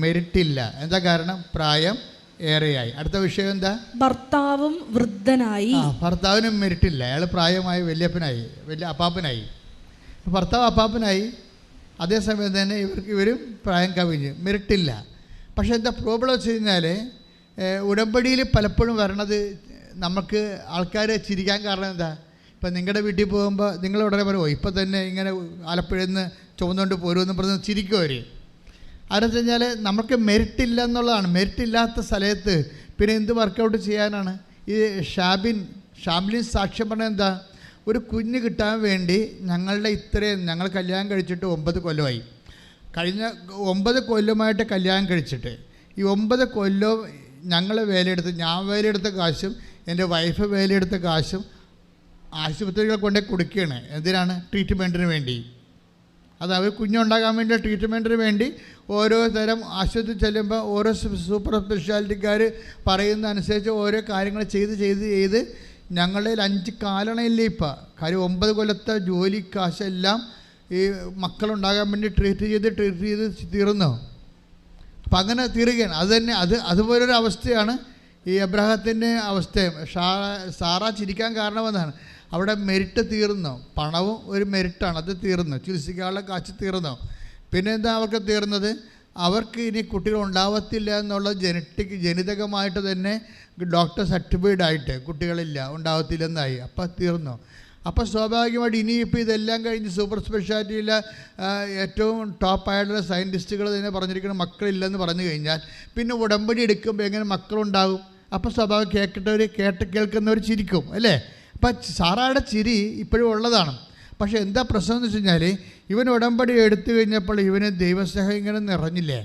മെരിറ്റ് ഇല്ല. എന്താ കാരണം? പ്രായം ഏറെയായി. അടുത്ത വിഷയം എന്താ? ഭർത്താവും വൃദ്ധനായി. ഭർത്താവിനും മെരിറ്റ് ഇല്ല. അയാൾ പ്രായമായി വലിയ അപ്പാപ്പനായി. ഭർത്താവ് അപ്പാപ്പനായി, അതേസമയം തന്നെ ഇവരും പ്രായം കവിഞ്ഞ്, മെരിറ്റില്ല. പക്ഷേ എന്താ പ്രോബ്ലം വെച്ച് കഴിഞ്ഞാൽ ഉടമ്പടിയിൽ പലപ്പോഴും വരണത് നമുക്ക് ആൾക്കാരെ ചിരിക്കാൻ കാരണം എന്താ? ഇപ്പം നിങ്ങളുടെ വീട്ടിൽ പോകുമ്പോൾ നിങ്ങൾ ഉടനെ പറയുമോ ഇപ്പം തന്നെ ഇങ്ങനെ ആലപ്പുഴയിൽ നിന്ന് ചുമന്നുകൊണ്ട് പോരുമെന്ന് പറഞ്ഞ് ചിരിക്കും അവർ. അതെന്ന് വെച്ച് കഴിഞ്ഞാൽ നമുക്ക് മെരിറ്റില്ല എന്നുള്ളതാണ്. മെരിറ്റില്ലാത്ത സ്ഥലത്ത് പിന്നെ എന്ത് വർക്കൗട്ട് ചെയ്യാനാണ്? ഈ ഷാംലിൻ സാക്ഷ്യം പറഞ്ഞത് എന്താ? ഒരു കുഞ്ഞ് കിട്ടാൻ വേണ്ടി ഞങ്ങൾ കല്യാണം കഴിച്ചിട്ട് 9 കൊല്ലമായി. കഴിഞ്ഞ 9 കൊല്ലമായിട്ട് കല്യാണം കഴിച്ചിട്ട് ഈ 9 കൊല്ലവും ഞങ്ങൾ ഞാൻ വേലയെടുത്ത കാശും എൻ്റെ വൈഫ് വേലയെടുത്ത കാശും ആശുപത്രികൾ കൊണ്ടേ കൊടുക്കുകയാണ്. എന്തിനാണ്? ട്രീറ്റ്മെൻറ്റിന് വേണ്ടി. അത് അവർ കുഞ്ഞുണ്ടാകാൻ വേണ്ടി ട്രീറ്റ്മെൻറ്റിന് വേണ്ടി ഓരോ തരം ആശുപത്രി ചെല്ലുമ്പോൾ ഓരോ സൂപ്പർ സ്പെഷ്യാലിറ്റിക്കാർ പറയുന്ന അനുസരിച്ച് ഓരോ കാര്യങ്ങൾ ചെയ്ത് ഞങ്ങളുടെ 5 കാലണയില്ലേ ഇപ്പം. കാര്യം 9 കൊല്ലത്തെ ജോലി കാശെല്ലാം ഈ മക്കളുണ്ടാകാൻ വേണ്ടി ട്രീറ്റ് ചെയ്ത് തീർന്നു. അപ്പം അങ്ങനെ തീരുകയാണ്. അതുപോലൊരു അവസ്ഥയാണ് ഈ അബ്രഹാത്തിൻ്റെ അവസ്ഥയും. സാറ ചിരിക്കാൻ കാരണമെന്നാണ്. അവിടെ മെരിറ്റ് തീർന്നു. പണവും ഒരു മെരിറ്റാണ്, അത് തീർന്നു. ചികിത്സിക്കാനുള്ള കാശ് തീർന്നു. പിന്നെ എന്താ അവർക്ക് തീർന്നത്? അവർക്ക് ഇനി കുട്ടികൾ ഉണ്ടാവത്തില്ല എന്നുള്ള ജനിതകമായിട്ട് തന്നെ ഡോക്ടർ സർട്ടിഫൈഡ് ആയിട്ട് കുട്ടികളില്ല, ഉണ്ടാവത്തില്ലെന്നായി. അപ്പം തീർന്നു. അപ്പോൾ സ്വാഭാവികമായിട്ട് ഇനിയിപ്പോൾ ഇതെല്ലാം കഴിഞ്ഞ് സൂപ്പർ സ്പെഷ്യാലിറ്റിയിലെ ഏറ്റവും ടോപ്പായിട്ടുള്ള സയൻറ്റിസ്റ്റുകൾ തന്നെ പറഞ്ഞിരിക്കുന്ന മക്കളില്ലെന്ന് പറഞ്ഞു കഴിഞ്ഞാൽ പിന്നെ ഉടമ്പടി എടുക്കുമ്പോൾ എങ്ങനെ മക്കളുണ്ടാകും? അപ്പോൾ സ്വാഭാവികം കേൾക്കുന്നവർ ചിരിക്കും അല്ലേ? അപ്പം സാറായുടെ ചിരി ഇപ്പോഴും ഉള്ളതാണ്. പക്ഷേ എന്താ പ്രശ്നം എന്ന് വെച്ച് കഴിഞ്ഞാൽ ഇവൻ ഉടമ്പടി എടുത്തു കഴിഞ്ഞപ്പോൾ ഇവന് ദൈവസ്നേഹം ഇങ്ങനെ നിറഞ്ഞില്ലേ?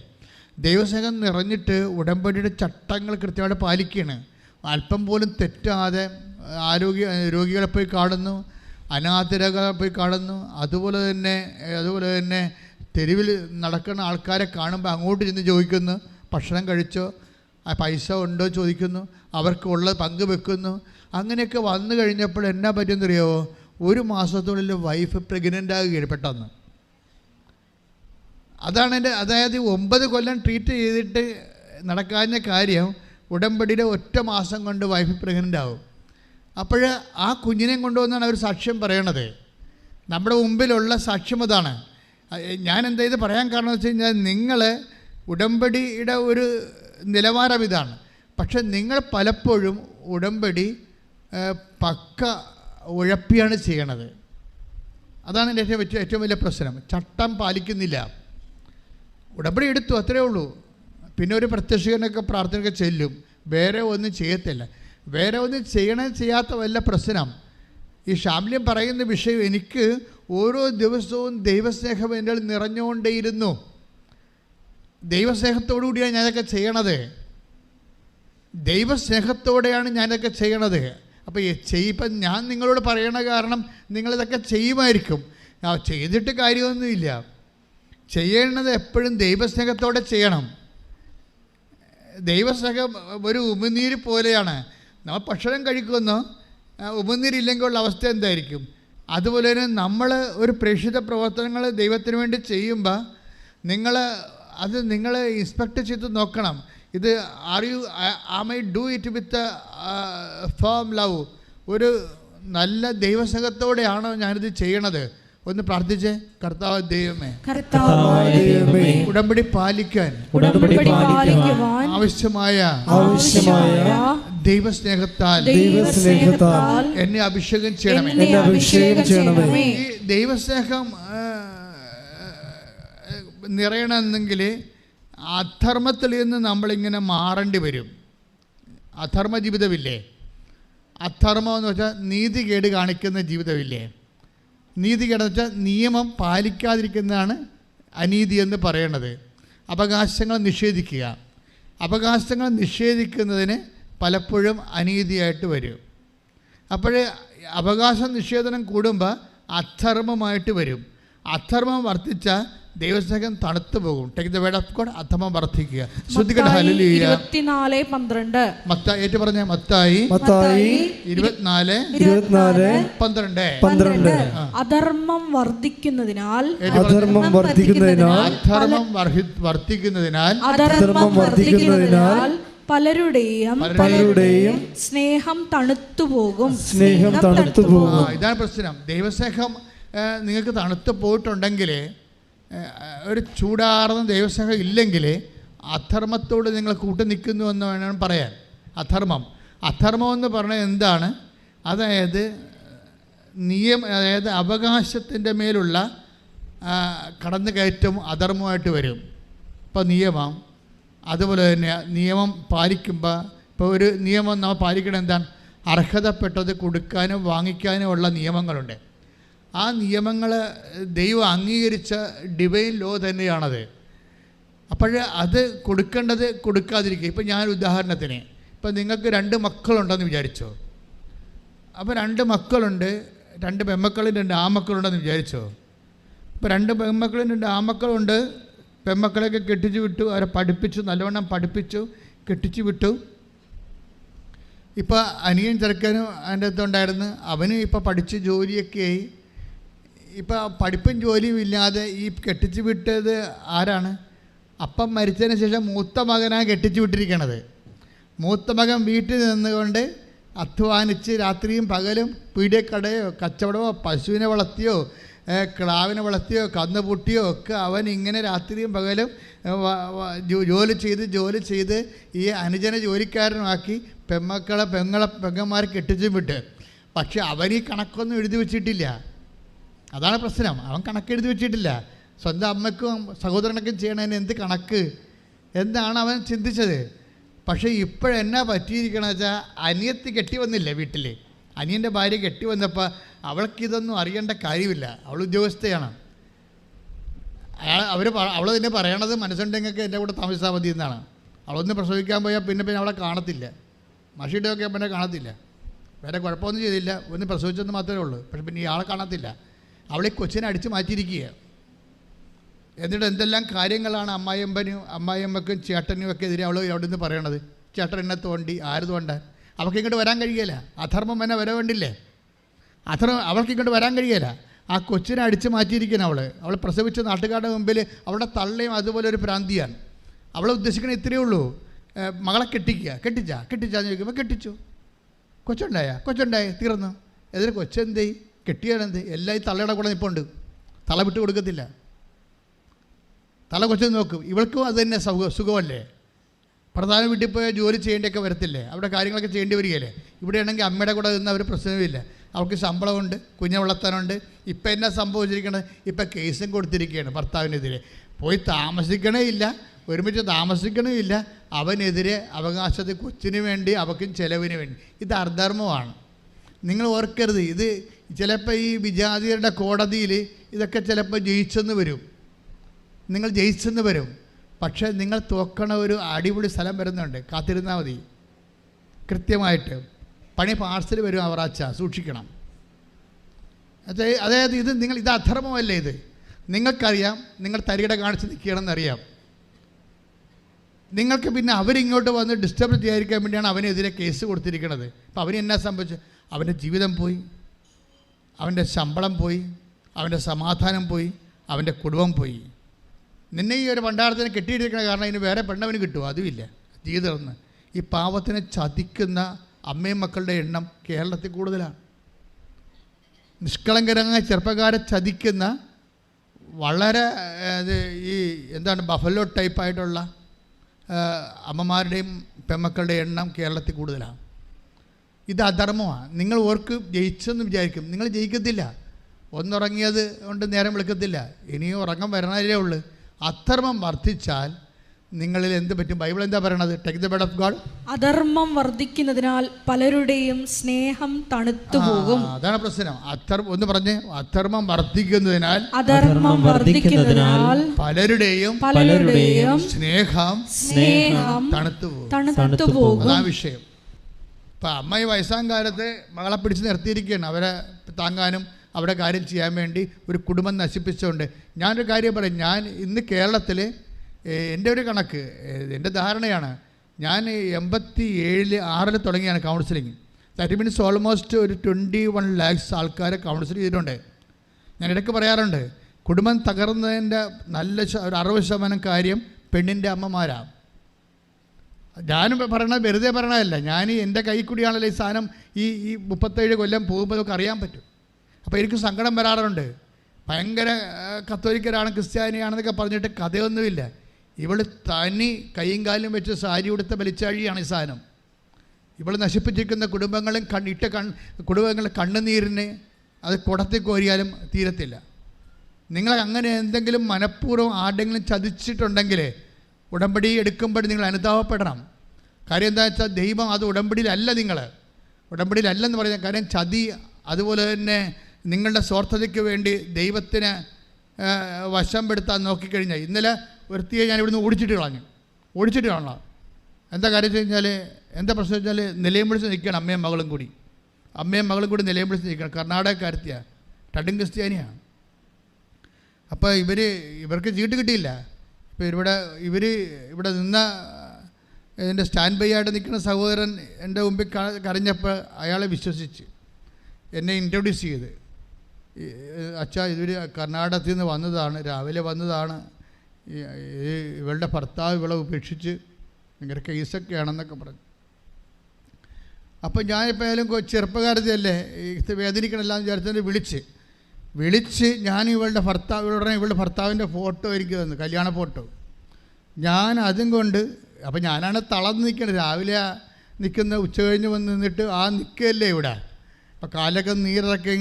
ദൈവസ്നേഹം നിറഞ്ഞിട്ട് ഉടമ്പടിയുടെ ചട്ടങ്ങൾ കൃത്യമായിട്ട് പാലിക്കുകയാണ്. അല്പം പോലും തെറ്റാതെ രോഗികളെ പോയി കാണുന്നു, അനാഥരെ പോയി കാണുന്നു. അതുപോലെ തന്നെ തെരുവിൽ നടക്കുന്ന ആൾക്കാരെ കാണുമ്പോൾ അങ്ങോട്ട് ചെന്ന് ചോദിക്കുന്നു, ഭക്ഷണം കഴിച്ചോ, പൈസ ഉണ്ടോ ചോദിക്കുന്നു, അവർക്കുള്ളത് പങ്കുവെക്കുന്നു. അങ്ങനെയൊക്കെ വന്നു കഴിഞ്ഞപ്പോൾ എന്നാ പറ്റുമെന്നറിയാമോ? 1 മാസത്തിനുള്ളിൽ വൈഫ് പ്രഗ്നൻ്റ് ആകുകയാണ് പെട്ടെന്ന്. അതായത് 9 കൊല്ലം ട്രീറ്റ് ചെയ്തിട്ട് നടക്കാഞ്ഞ കാര്യം ഉടമ്പടിയുടെ 1 മാസം കൊണ്ട് വൈഫ് പ്രഗ്നൻ്റ് ആവും. അപ്പോൾ ആ കുഞ്ഞിനെ കൊണ്ടുവന്നാണ് അവർ സാക്ഷ്യം പറയണത്. നമ്മുടെ മുമ്പിലുള്ള സാക്ഷ്യം അതാണ്. ഞാൻ എന്താ ഇത് പറയാൻ കാരണം വെച്ച് കഴിഞ്ഞാൽ നിങ്ങൾ ഉടമ്പടിയുടെ ഒരു നിലവാരം ഇതാണ്. പക്ഷെ നിങ്ങൾ പലപ്പോഴും ഉടമ്പടി പക്ക ഉഴപ്പിയാണ് ചെയ്യണത്. അതാണ് എൻ്റെ ഏറ്റവും വലിയ പ്രശ്നം. ചട്ടം പാലിക്കുന്നില്ല. ഉടമ്പടി എടുത്തു, അത്രയേ ഉള്ളൂ. പിന്നെ ഒരു പ്രത്യക്ഷനൊക്കെ പ്രാർത്ഥനയൊക്കെ ചെല്ലും, വേറെ ഒന്നും ചെയ്യത്തില്ല. വേറെ ഒന്നും ചെയ്യാത്ത വല്ല പ്രശ്നം. ഈ ഷാംല്യം പറയുന്ന വിഷയം, എനിക്ക് ഓരോ ദിവസവും ദൈവസ്നേഹം എൻ്റെ നിറഞ്ഞുകൊണ്ടേയിരുന്നു. ദൈവസ്നേഹത്തോടു കൂടിയാണ് ഞാനതൊക്കെ ചെയ്യണത്. ദൈവസ്നേഹത്തോടെയാണ് ഞാനതൊക്കെ ചെയ്യണത്. അപ്പോൾ ഇപ്പം ഞാൻ നിങ്ങളോട് പറയണ കാരണം നിങ്ങളിതൊക്കെ ചെയ്യുമായിരിക്കും. ചെയ്തിട്ട് കാര്യമൊന്നുമില്ല. ചെയ്യേണ്ടത് എപ്പോഴും ദൈവസ്നേഹത്തോടെ ചെയ്യണം. ദൈവസ്നേഹം ഒരു ഉമിനീര് പോലെയാണ്. നമ്മൾ ഭക്ഷണം കഴിക്കുന്നു, ഉമിനീരില്ലെങ്കിൽ ഉള്ള അവസ്ഥ എന്തായിരിക്കും? അതുപോലെ തന്നെ നമ്മൾ ഒരു പ്രേക്ഷിത പ്രവർത്തനങ്ങൾ ദൈവത്തിന് വേണ്ടി ചെയ്യുമ്പോൾ നിങ്ങൾ ഇൻസ്പെക്ട് ചെയ്ത് നോക്കണം. ഇത് am I do it with firm love, ഒരു നല്ല ദൈവസ്നേഹത്തോടെയാണോ ഞാനിത് ചെയ്യണത്? ഒന്ന് പ്രാർത്ഥിച്ചേ. കർത്താവ് ദൈവമേ, ഉടമ്പടി പാലിക്കാൻ ആവശ്യമായ ദൈവസ്നേഹത്താൽ എന്നെ അഭിഷേകം ചെയ്യണമേ. ഈ ദൈവസ്നേഹം നിറയണമെന്നെങ്കിൽ അധർമ്മത്തിൽ നിന്ന് നമ്മളിങ്ങനെ മാറേണ്ടി വരും. അധർമ്മ ജീവിതമില്ലേ? അധർമ്മം എന്ന് വെച്ചാൽ നീതികേട് കാണിക്കുന്ന ജീവിതമില്ലേ? നീതികേടെന്ന് വെച്ചാൽ നിയമം പാലിക്കാതിരിക്കുന്നതാണ് അനീതി എന്ന് പറയണത്. അവകാശങ്ങൾ നിഷേധിക്കുക. അവകാശങ്ങൾ നിഷേധിക്കുന്നതിന് പലപ്പോഴും അനീതിയായിട്ട് വരും. അപ്പോൾ അവകാശ നിഷേധനം കൂടുമ്പോൾ അധർമ്മമായിട്ട് വരും. അധർമ്മം വർദ്ധിച്ചാൽ ദൈവസ്നേഹം തണുത്തു പോകും. Take the word of God. അധർമ്മം വർദ്ധിക്കുക. ശ്രദ്ധിക്കട്ടെ. ഹല്ലേലൂയ. 24:12 മത്തായി ഏറ്റു പറഞ്ഞ മത്തായി 24:12 അധർമ്മം വർദ്ധിക്കുന്നതിനാൽ പലരുടെയും സ്നേഹം തണുത്തു പോകും. ഇതാണ് പ്രശ്നം. ദൈവസ്നേഹം നിങ്ങൾക്ക് തണുത്തു പോയിട്ടുണ്ടെങ്കിൽ, ഒരു ചൂടാർന്ന ദൈവസ്നേഹം ഇല്ലെങ്കിൽ അധർമ്മത്തോട് നിങ്ങൾ കൂട്ടു നിൽക്കുന്നു എന്ന് വേണം പറയാൻ. അധർമ്മം എന്ന് പറഞ്ഞാൽ എന്താണ്? അതായത് അവകാശത്തിൻ്റെ മേലുള്ള കടന്നുകയറ്റം അധർമ്മമായിട്ട് വരും. ഇപ്പോൾ നിയമം, അതുപോലെ തന്നെ നിയമം പാലിക്കുമ്പോൾ, ഇപ്പോൾ ഒരു നിയമം നമ്മൾ പാലിക്കണം എന്താണ്? അർഹതപ്പെട്ടത് കൊടുക്കാനും വാങ്ങിക്കാനും ഉള്ള നിയമങ്ങളുണ്ട്. ആ നിയമങ്ങൾ ദൈവം അംഗീകരിച്ച ഡിവൈൻ ലോ തന്നെയാണത്. അപ്പോൾ അത് കൊടുക്കേണ്ടത് കൊടുക്കാതിരിക്കുക. ഇപ്പം ഞാൻ ഉദാഹരണത്തിന്, ഇപ്പം നിങ്ങൾക്ക് 2 മക്കളുണ്ടെന്ന് വിചാരിച്ചോ. അപ്പോൾ 2 മക്കളുണ്ട്, 2 പെൺമക്കളും 2 ആൺമക്കളുണ്ടെന്ന് വിചാരിച്ചോ. ഇപ്പോൾ 2 പെൺമക്കളും 2 ആൺമക്കളുണ്ട്. പെൺമക്കളെയൊക്കെ കെട്ടിച്ചു വിട്ടു, അവരെ പഠിപ്പിച്ചു, നല്ലവണ്ണം പഠിപ്പിച്ചു, കെട്ടിച്ചു വിട്ടു. ഇപ്പോൾ അനിയൻ ചെറുക്കനും അതിൻ്റെ അടുത്തുണ്ടായിരുന്നു. അവനും ഇപ്പോൾ പഠിച്ച് ജോലിയൊക്കെ ആയി. ഇപ്പോൾ പഠിപ്പും ജോലിയും ഇല്ലാതെ ഈ കെട്ടിച്ചു വിട്ടത് ആരാണ്? അപ്പം മരിച്ചതിന് ശേഷം മൂത്ത മകനാണ് കെട്ടിച്ചു വിട്ടിരിക്കണത്. മൂത്ത മകൻ വീട്ടിൽ നിന്നുകൊണ്ട് അധ്വാനിച്ച് രാത്രിയും പകലും പീഡിയക്കടയോ കച്ചവടമോ പശുവിനെ വളർത്തിയോ ക്ലാവിനെ വളർത്തിയോ കന്ന് പൊട്ടിയോ ഒക്കെ അവൻ ഇങ്ങനെ രാത്രിയും പകലും ജോലി ചെയ്ത് ഈ അനുജനെ ജോലിക്കാരനുമാക്കി പെങ്ങന്മാരെ കെട്ടിച്ചും വിട്ട്. പക്ഷെ അവൻ ഈ കണക്കൊന്നും എഴുതി വെച്ചിട്ടില്ല. അതാണ് പ്രശ്നം. അവൻ കണക്ക് എഴുതി വെച്ചിട്ടില്ല. സ്വന്തം അമ്മയ്ക്കും സഹോദരനൊക്കെ ചെയ്യണതിന് എന്ത് കണക്ക് എന്നാണ് അവൻ ചിന്തിച്ചത്. പക്ഷേ ഇപ്പോഴെന്നാ പറ്റിയിരിക്കണമെന്ന് വെച്ചാൽ അനിയത്തി കെട്ടി വന്നില്ലേ വീട്ടിൽ. അനിയൻ്റെ ഭാര്യ കെട്ടി വന്നപ്പോൾ അവൾക്കിതൊന്നും അറിയേണ്ട കാര്യമില്ല. അവൾ ഉദ്യോഗസ്ഥയാണ്. അവൾ തന്നെ പറയണത് മനസ്സുണ്ടെങ്കിൽ എൻ്റെ കൂടെ താമസിച്ചാൽ മതി എന്നാണ്. അവളൊന്ന് പ്രസവിക്കാൻ പോയാൽ പിന്നെ അവളെ കാണത്തില്ല. മഷിയുടെയൊക്കെ പിന്നെ കാണത്തില്ല. വേറെ കുഴപ്പമൊന്നും ചെയ്തില്ല, ഒന്ന് പ്രസവിച്ചെന്ന് മാത്രമേ ഉള്ളൂ. പക്ഷെ പിന്നെ ഇയാളെ കാണത്തില്ല. അവളെ കൊച്ചിനെ അടിച്ച് മാറ്റിയിരിക്കുക. എന്നിട്ട് എന്തെല്ലാം കാര്യങ്ങളാണ് അമ്മായിയമ്മക്കും ചേട്ടനും ഒക്കെ എതിരെ അവൾ അവിടെ നിന്ന് പറയണത്. ചേട്ടൻ എന്നെ തോണ്ടി, ആര് തോണ്ടാൻ? അവൾക്ക് ഇങ്ങോട്ട് വരാൻ കഴിയുകയില്ല. അധർമ്മം എന്നെ വര വേണ്ടില്ലേ? അവൾക്ക് ഇങ്ങോട്ട് വരാൻ കഴിയുകയില്ല. ആ കൊച്ചിനെ അടിച്ച് മാറ്റിയിരിക്കണം. അവൾ പ്രസവിച്ച നാട്ടുകാരുടെ മുമ്പിൽ അവളുടെ തള്ളയും അതുപോലെ ഒരു ഭ്രാന്തിയാണ്. അവളെ ഉദ്ദേശിക്കണത് ഇത്രയേ ഉള്ളൂ, മകളെ കെട്ടിച്ചാന്ന് ചോദിക്കുമ്പോൾ കെട്ടിച്ചു. കൊച്ചുണ്ടായി തീർന്നു. എന്നിട്ട് കൊച്ചെന്തേ കെട്ടിയാണെന്ത്? എല്ലാം ഈ തള്ളയുടെ കൂടെ നിൽപ്പുണ്ട്. തല വിട്ട് കൊടുക്കത്തില്ല. തല കൊച്ചു നോക്കും. ഇവൾക്കും അത് തന്നെ സുഖമല്ലേ? പ്രധാന വീട്ടിൽ പോയാൽ ജോലി ചെയ്യേണ്ടിയൊക്കെ വരത്തില്ലേ? അവിടെ കാര്യങ്ങളൊക്കെ ചെയ്യേണ്ടി വരികയല്ലേ? ഇവിടെയാണെങ്കിൽ അമ്മയുടെ കൂടെ നിന്ന് അവർ പ്രശ്നമില്ല. അവൾക്ക് ശമ്പളമുണ്ട്, കുഞ്ഞെ വളർത്താനുണ്ട്. ഇപ്പം എന്നാ സംഭവിച്ചിരിക്കണത്? ഇപ്പം കേസും കൊടുത്തിരിക്കുകയാണ് ഭർത്താവിനെതിരെ. പോയി താമസിക്കണേ ഇല്ല, ഒരുമിച്ച് താമസിക്കണേ ഇല്ല. അവനെതിരെ അവകാശത്തിൽ കൊച്ചിന് വേണ്ടി അവൾക്കും ചെലവിന് വേണ്ടി. ഇത് അധർമ്മമാണ്. നിങ്ങൾ ഓർക്കരുത്. ഇത് ചിലപ്പോൾ ഈ വിജാതിയരുടെ കോടതിയിൽ ഇതൊക്കെ ചിലപ്പോൾ നിങ്ങൾ ജയിച്ചെന്ന് വരും. പക്ഷേ നിങ്ങൾ തോക്കണ ഒരു അടിപൊളി സ്ഥലം വരുന്നുണ്ട്. കാത്തിരുന്നാൽ മതി. കൃത്യമായിട്ട് പണി പാർസൽ വരും. അവറാച്ച സൂക്ഷിക്കണം. അതായത് ഇത് അധർമ്മമല്ലേ? ഇത് നിങ്ങൾക്കറിയാം. നിങ്ങൾ തരികിട കാണിച്ച് നിൽക്കണമെന്നറിയാം. നിങ്ങൾക്ക് പിന്നെ അവരിങ്ങോട്ട് വന്ന് ഡിസ്റ്റർബ് ചെയ്യാതിരിക്കാൻ വേണ്ടിയാണ് അവനെതിരെ കേസ് കൊടുത്തിരിക്കുന്നത്. അപ്പോൾ അവന് എന്നാ സംഭവിച്ചത്? അവൻ്റെ ജീവിതം പോയി, അവൻ്റെ ശമ്പളം പോയി, അവൻ്റെ സമാധാനം പോയി, അവൻ്റെ കുടുംബം പോയി. നിന്നെ ഈ ഒരു പണ്ടാരത്തിനെ കെട്ടിയിട്ടിരിക്കണ കാരണം ഇതിന് വേറെ പെണ്ണവന് കിട്ടുമോ? അതുമില്ല. ജീവിതം ഈ പാവത്തിനെ ചതിക്കുന്ന അമ്മയും മക്കളുടെ എണ്ണം കേരളത്തിൽ കൂടുതലാണ്. നിഷ്കളങ്കരമായ ചെറുപ്പക്കാരെ ചതിക്കുന്ന വളരെ ഈ ബഫലോ ടൈപ്പായിട്ടുള്ള അമ്മമാരുടെയും പെമ്മക്കളുടെ എണ്ണം കേരളത്തിൽ കൂടുതലാണ്. ഇത് അധർമ്മമാണ്. നിങ്ങൾ ഓർക്ക് ജയിച്ചെന്ന് വിചാരിക്കും. നിങ്ങൾ ജയിക്കത്തില്ല. ഒന്നുറങ്ങിയത് കൊണ്ട് നേരം വിളിക്കത്തില്ല. ഇനിയും ഉറക്കം വരണതേ ഉള്ളൂ. അധർമ്മം വർദ്ധിച്ചാൽ നിങ്ങളിൽ എന്ത് പറ്റും? ബൈബിൾ എന്താ പറയണത്? Take the word of God. അധർമ്മം വർദ്ധിക്കുന്നതിനാൽ പലരുടെയും സ്നേഹം തണുത്തു പോകും. അതാണ് പ്രശ്നം. ഒന്ന് പറഞ്ഞേ. അധർമ്മം വർദ്ധിക്കുന്നതിനാൽ പലരുടെയും സ്നേഹം തണുത്തു പോകും. അതാണ് വിഷയം. ഇപ്പം അമ്മ ഈ വയസ്സാം കാലത്ത് മകളെ പിടിച്ച് നിർത്തിയിരിക്കുകയാണ്. അവരെ താങ്ങാനും അവിടെ കാര്യം ചെയ്യാൻ വേണ്ടി ഒരു കുടുംബം നശിപ്പിച്ചുകൊണ്ട്. ഞാനൊരു കാര്യം പറയും. ഞാൻ ഇന്ന് കേരളത്തിൽ എൻ്റെ ഒരു കണക്ക്, എൻ്റെ ധാരണയാണ്, ഞാൻ 87-6 തുടങ്ങിയാണ് കൗൺസിലിങ്. ദാറ്റ് മീൻസ് ഓൾമോസ്റ്റ് ഒരു 21 lakhs ആൾക്കാരെ കൗൺസിൽ ചെയ്തിട്ടുണ്ട്. ഞാൻ ഇടയ്ക്ക് പറയാറുണ്ട്, കുടുംബം തകർന്നതിൻ്റെ ഒരു 60% കാര്യം പെണ്ണിൻ്റെ അമ്മമാരാണ്. ഞാനും പറയണത് വെറുതെ പറയണതല്ല. ഞാൻ എൻ്റെ കൈ കൂടിയാണല്ലോ ഈ സാധനം ഈ 37 കൊല്ലം പോകുമ്പോൾ നമുക്ക് അറിയാൻ പറ്റും. അപ്പോൾ എനിക്ക് സങ്കടം വരാറുണ്ട്. ഭയങ്കര കത്തോലിക്കരാണ്, ക്രിസ്ത്യാനിയാണെന്നൊക്കെ പറഞ്ഞിട്ട് കഥയൊന്നുമില്ല. ഇവൾ തനി കൈയും കാലും വെച്ച് സാരി ഉടുത്ത വലിച്ചാഴിയാണ് ഈ സാധനം. ഇവൾ നശിപ്പിച്ചിരിക്കുന്ന കുടുംബങ്ങളും കുടുംബങ്ങളുടെ കണ്ണുനീരിന് അത് കുടത്തിൽ കോരിയാലും തീരത്തില്ല. നിങ്ങൾ അങ്ങനെ എന്തെങ്കിലും മനഃപൂർവ്വം ആരുടെങ്കിലും ചതിച്ചിട്ടുണ്ടെങ്കിൽ ഉടമ്പടി എടുക്കുമ്പോൾ നിങ്ങൾ അനുതാപപ്പെടണം. കാര്യം എന്താ വെച്ചാൽ ദൈവം അത് ഉടമ്പടിയിലല്ലെന്ന് പറഞ്ഞ കാര്യം ചതി. അതുപോലെ തന്നെ നിങ്ങളുടെ സ്വാർത്ഥതയ്ക്ക് വേണ്ടി ദൈവത്തിന് വശം പെടുത്താൻ നോക്കിക്കഴിഞ്ഞാൽ, ഇന്നലെ ഒരുത്തിയെ ഞാൻ ഇവിടുന്ന് ഓടിച്ചിട്ട് കളഞ്ഞു. എന്താ കാര്യം വെച്ച് കഴിഞ്ഞാൽ, എന്താ പ്രശ്നം വെച്ചാൽ നിലയം വിളിച്ച് നിൽക്കണം. അമ്മയും മകളും കൂടി നിലയം വിളിച്ച് നിൽക്കണം. കർണാടകക്കാരത്തിയാണ്, രണ്ടും ക്രിസ്ത്യാനിയാണ്. അപ്പോൾ ഇവർക്ക് ചീട്ട് കിട്ടിയില്ല. ഇപ്പോൾ ഇവിടെ നിന്ന ഇതിൻ്റെ സ്റ്റാൻഡ് ബൈ ആയിട്ട് നിൽക്കുന്ന സഹോദരൻ എൻ്റെ മുമ്പിൽ കരഞ്ഞപ്പോൾ അയാളെ വിശ്വസിച്ച് എന്നെ ഇൻട്രൊഡ്യൂസ് ചെയ്ത്, അച്ഛാ ഇവർ കർണാടകത്തിൽ നിന്ന് വന്നതാണ്, രാവിലെ വന്നതാണ്, ഇവളുടെ ഭർത്താവ് ഇവളെ ഉപേക്ഷിച്ച് ഭയങ്കര കേസൊക്കെയാണെന്നൊക്കെ പറഞ്ഞു. അപ്പം ഞാനിപ്പോൾ ആയാലും ചെറുപ്പകാരത്തിയല്ലേ ഇത് വേദനിക്കണമെല്ലാം വിചാരിച്ചതിന് വിളിച്ച് ഞാൻ ഇവളുടെ ഭർത്താവിൻ്റെ ഫോട്ടോ എനിക്ക് തന്നു, കല്യാണ ഫോട്ടോ. ഞാൻ അതും കൊണ്ട്, അപ്പം ഞാനാണ് തളർന്ന് നിൽക്കുന്നത്. രാവിലെ നിൽക്കുന്ന ഉച്ച കഴിഞ്ഞ് വന്ന് നിന്നിട്ട് നിൽക്കുകയല്ലേ ഇവിടെ. അപ്പോൾ കാലൊക്കെ നീരിറക്കി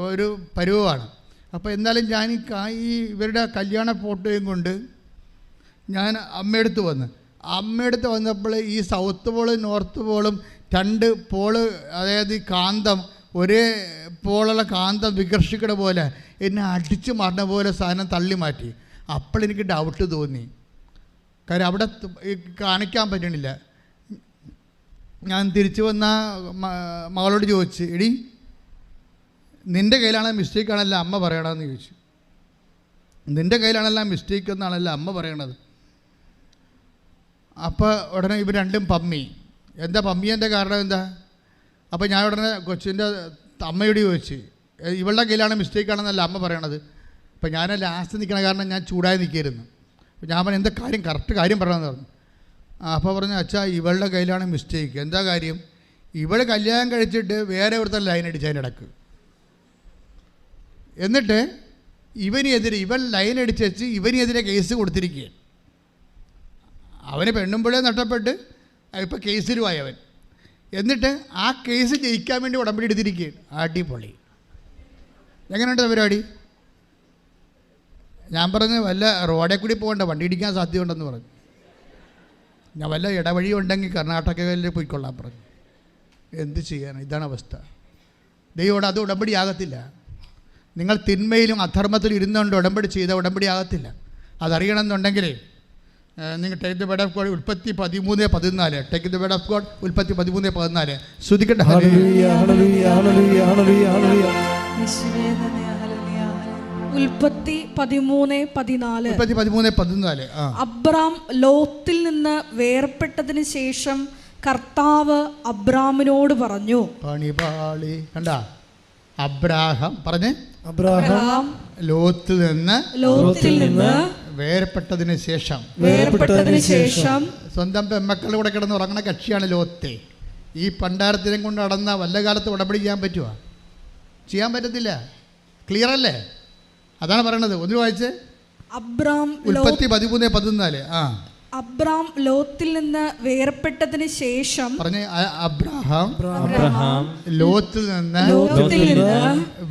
ഒരു പരുവമാണ്. അപ്പോൾ എന്നാലും ഞാൻ ഈ ഇവരുടെ കല്യാണ ഫോട്ടോയും കൊണ്ട് ഞാൻ അമ്മയടുത്ത് വന്നപ്പോൾ ഈ സൗത്ത് പോളും നോർത്ത് പോളും 2 പോള്, അതായത് ഈ കാന്തം ഒരേ പോളുള്ള കാന്തം വികർഷിക്കണ പോലെ എന്നെ അടിച്ചു മാറുന്ന പോലെ സാധനം തള്ളി മാറ്റി. അപ്പോൾ എനിക്ക് ഡൗട്ട് തോന്നി. കാര്യം അവിടെ കാണിക്കാൻ പറ്റണില്ല. ഞാൻ തിരിച്ചു വന്ന മകളോട് ചോദിച്ചു, എടി നിൻ്റെ കയ്യിലാണോ മിസ്റ്റേക്കാണല്ലോ അമ്മ പറയണമെന്ന് ചോദിച്ചു. നിൻ്റെ കയ്യിലാണല്ലോ മിസ്റ്റേക്ക് എന്നാണല്ലോ അമ്മ പറയണത്. അപ്പോൾ ഉടനെ ഇവർ രണ്ടും പമ്മി. എന്താ പമ്മിയൻ്റെ കാരണം എന്താ? അപ്പോൾ ഞാൻ ഉടനെ കൊച്ചിൻ്റെ അമ്മയോട് ചോദിച്ചു, ഇവളുടെ കയ്യിലാണ് മിസ്റ്റേക്കാണെന്നല്ല അമ്മ പറയണത്. അപ്പോൾ ഞാൻ ലാസ്റ്റ് നിൽക്കണ കാരണം ഞാൻ ചൂടായി നിൽക്കായിരുന്നു. അപ്പോൾ ഞാൻ പറഞ്ഞു, എന്താ കാര്യം, കറക്റ്റ് കാര്യം പറയണമെന്ന് പറഞ്ഞു. അപ്പോൾ പറഞ്ഞു, അച്ഛാ ഇവളുടെ കയ്യിലാണ് മിസ്റ്റേക്ക്. എന്താ കാര്യം? ഇവൾ കല്യാണം കഴിച്ചിട്ട് വേറെ ഒരുത്ത ലൈൻ അടിച്ചതിൻ്റെ ഇടക്ക്. എന്നിട്ട് ഇവൻ ലൈൻ അടിച്ച് വെച്ച് ഇവനെതിരെ കേസ് കൊടുത്തിരിക്കുകയാണ്. അവന് പെണ്ണുമ്പോഴേ നഷ്ടപ്പെട്ട് ഇപ്പോൾ കേസിലുമായി അവൻ. എന്നിട്ട് ആ കേസ് ജയിക്കാൻ വേണ്ടി ഉടമ്പടി എടുത്തിരിക്കുകയാണ്. അടിപൊളി. എങ്ങനെയുണ്ട് പരിപാടി? ഞാൻ പറഞ്ഞു, വല്ല റോഡേ കൂടി പോകണ്ട, വണ്ടി ഇടിക്കാൻ സാധ്യതയുണ്ടെന്ന് പറഞ്ഞു. ഞാൻ വല്ല ഇടവഴി ഉണ്ടെങ്കിൽ കർണാടകയിൽ പോയിക്കൊള്ളാൻ പറഞ്ഞു. എന്ത് ചെയ്യാൻ? ഇതാണ് അവസ്ഥ. ദൈവോട് അത് ഉടമ്പടി ആകത്തില്ല. നിങ്ങൾ തിന്മയിലും അധർമ്മത്തിലും ഇരുന്നുകൊണ്ട് ഉടമ്പടി ചെയ്ത ഉടമ്പടി ആകത്തില്ല. അതറിയണമെന്നുണ്ടെങ്കിൽ നിങ്ങൾ take the word of God ഉൽപ്പത്തി 13:14. Take the word of God ഉൽപ്പത്തി 13:14. ശ്രുതിക്കട്ടെ. ഉൽപ്പത്തി 13:14. അബ്രാം ലോത്തിൽ നിന്ന് വേർപെട്ടതിന് ശേഷം കർത്താവ് അബ്രാമിനോട് പറഞ്ഞു. പണിപാളി കണ്ട. അബ്രാഹാം പറഞ്ഞേ, അബ്രാഹാം ലോത്തിൽ നിന്ന് വേർപെട്ടതിന് ശേഷം സ്വന്തം പെമ്മക്കളുടെ കൂടെ കിടന്ന് ഉറങ്ങണ കക്ഷിയാണ് ലോത്തെ. ഈ പണ്ടാരത്തിനെ കൊണ്ട് നടന്ന വല്ല കാലത്ത് ഉടമ്പടി ചെയ്യാൻ പറ്റുമോ? ചെയ്യാൻ പറ്റത്തില്ല. ക്ലിയർ അല്ലേ? അതാണ് പറയണത്. ഒന്ന് വായിച്ച്. ഉൽപ്പത്തി 13:14. അബ്രാം ലോത്തിൽ നിന്ന് വേർപെട്ടതിന് ശേഷം പറഞ്ഞേ, അബ്രഹാം ലോത്തിൽ നിന്ന്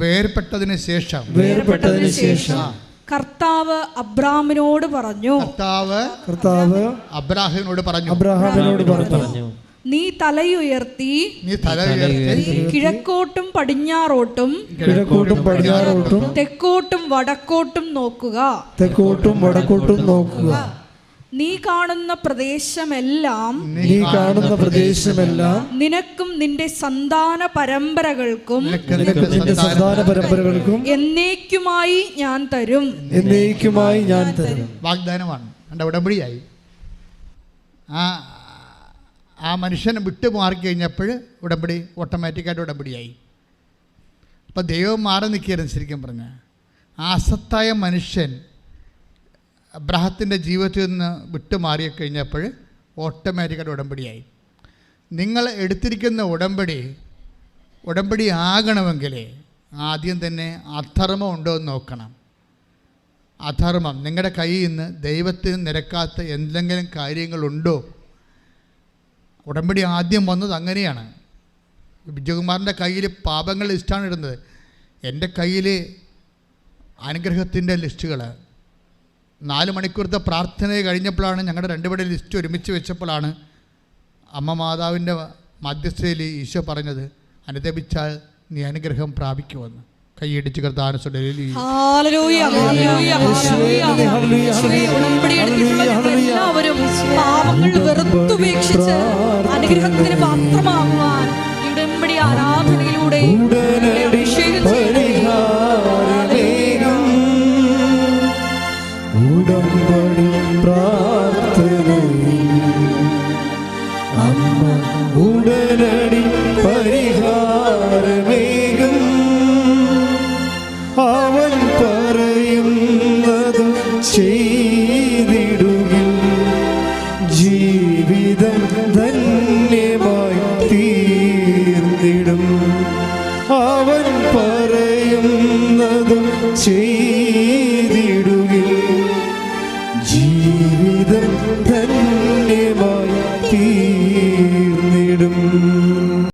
വേർപെട്ടതിന് ശേഷം കർത്താവ് അബ്രാമിനോട് പറഞ്ഞു. കർത്താവ് അബ്രാഹാമിനോട് പറഞ്ഞു, നീ തലയുയർത്തി കിഴക്കോട്ടും പടിഞ്ഞാറോട്ടും തെക്കോട്ടും വടക്കോട്ടും നോക്കുക. നീ കാണുന്ന പ്രദേശമെല്ലാം നിനക്കും നിന്റെ സന്താന പരമ്പരകൾക്കും എന്നേക്കുമായി ഞാൻ തരും. വാഗ്ദാനമാണ്. എൻ്റെ ഉടമ്പടിയായി. ആ മനുഷ്യനെ വിട്ടുമാറി കഴിഞ്ഞപ്പോൾ ഉടമ്പടി ഓട്ടോമാറ്റിക്കായിട്ട് ഉടമ്പടിയായി. അപ്പം ദൈവം മാറി നിൽക്കുകയായിരുന്നു. ശരിക്കും പറഞ്ഞാൽ ആ അസത്തായ മനുഷ്യൻ അബ്രാഹത്തിൻ്റെ ജീവിതത്തിൽ നിന്ന് വിട്ടുമാറി കഴിഞ്ഞപ്പോൾ ഓട്ടോമാറ്റിക്കായിട്ട് ഉടമ്പടിയായി. നിങ്ങൾ എടുത്തിരിക്കുന്ന ഉടമ്പടി ആകണമെങ്കിൽ ആദ്യം തന്നെ അധർമ്മം ഉണ്ടോ എന്ന് നോക്കണം. അധർമ്മം നിങ്ങളുടെ കയ്യിൽ നിന്ന് ദൈവത്തിന് നിരക്കാത്ത എന്തെങ്കിലും കാര്യങ്ങളുണ്ടോ? ഉടമ്പടി ആദ്യം വന്നത് അങ്ങനെയാണ്. വിജയകുമാറിൻ്റെ കയ്യിൽ പാപങ്ങൾ ലിസ്റ്റാണ് ഇടുന്നത്. എൻ്റെ കയ്യിൽ അനുഗ്രഹത്തിൻ്റെ ലിസ്റ്റുകൾ. 4 മണിക്കൂറത്തെ പ്രാർത്ഥന കഴിഞ്ഞപ്പോഴാണ് ഞങ്ങളുടെ രണ്ടുപേരുടെ ലിസ്റ്റ് ഒരുമിച്ച് വെച്ചപ്പോഴാണ് അമ്മ മാതാവിൻ്റെ മധ്യസ്ഥയിൽ ഈശോ പറഞ്ഞത്, അനുദപിച്ചാൽ നീ അനുഗ്രഹം പ്രാപിക്കുമെന്ന്. കൈയടിച്ച് കർത്താവിനെ എല്ലാവരും പാപങ്ങൾ വെറുത്തുപേക്ഷിച്ച് അനുഗ്രഹത്തിന് പാത്രമാകുവാൻ ഉടമ്പടി ആരാധനയിലൂടെ ഉടമ്പടി പ്രാർത്ഥനയിൽ അമ്മ ഉടനടി പരിഹാരമേകും. അവൻ പറയുന്നത് ചെയ്തിടുകിൽ ജീവിതം ധന്യമായി തീർന്നിടും. അവൻ പറയുന്നത് ചെയ്തിടുകിൽ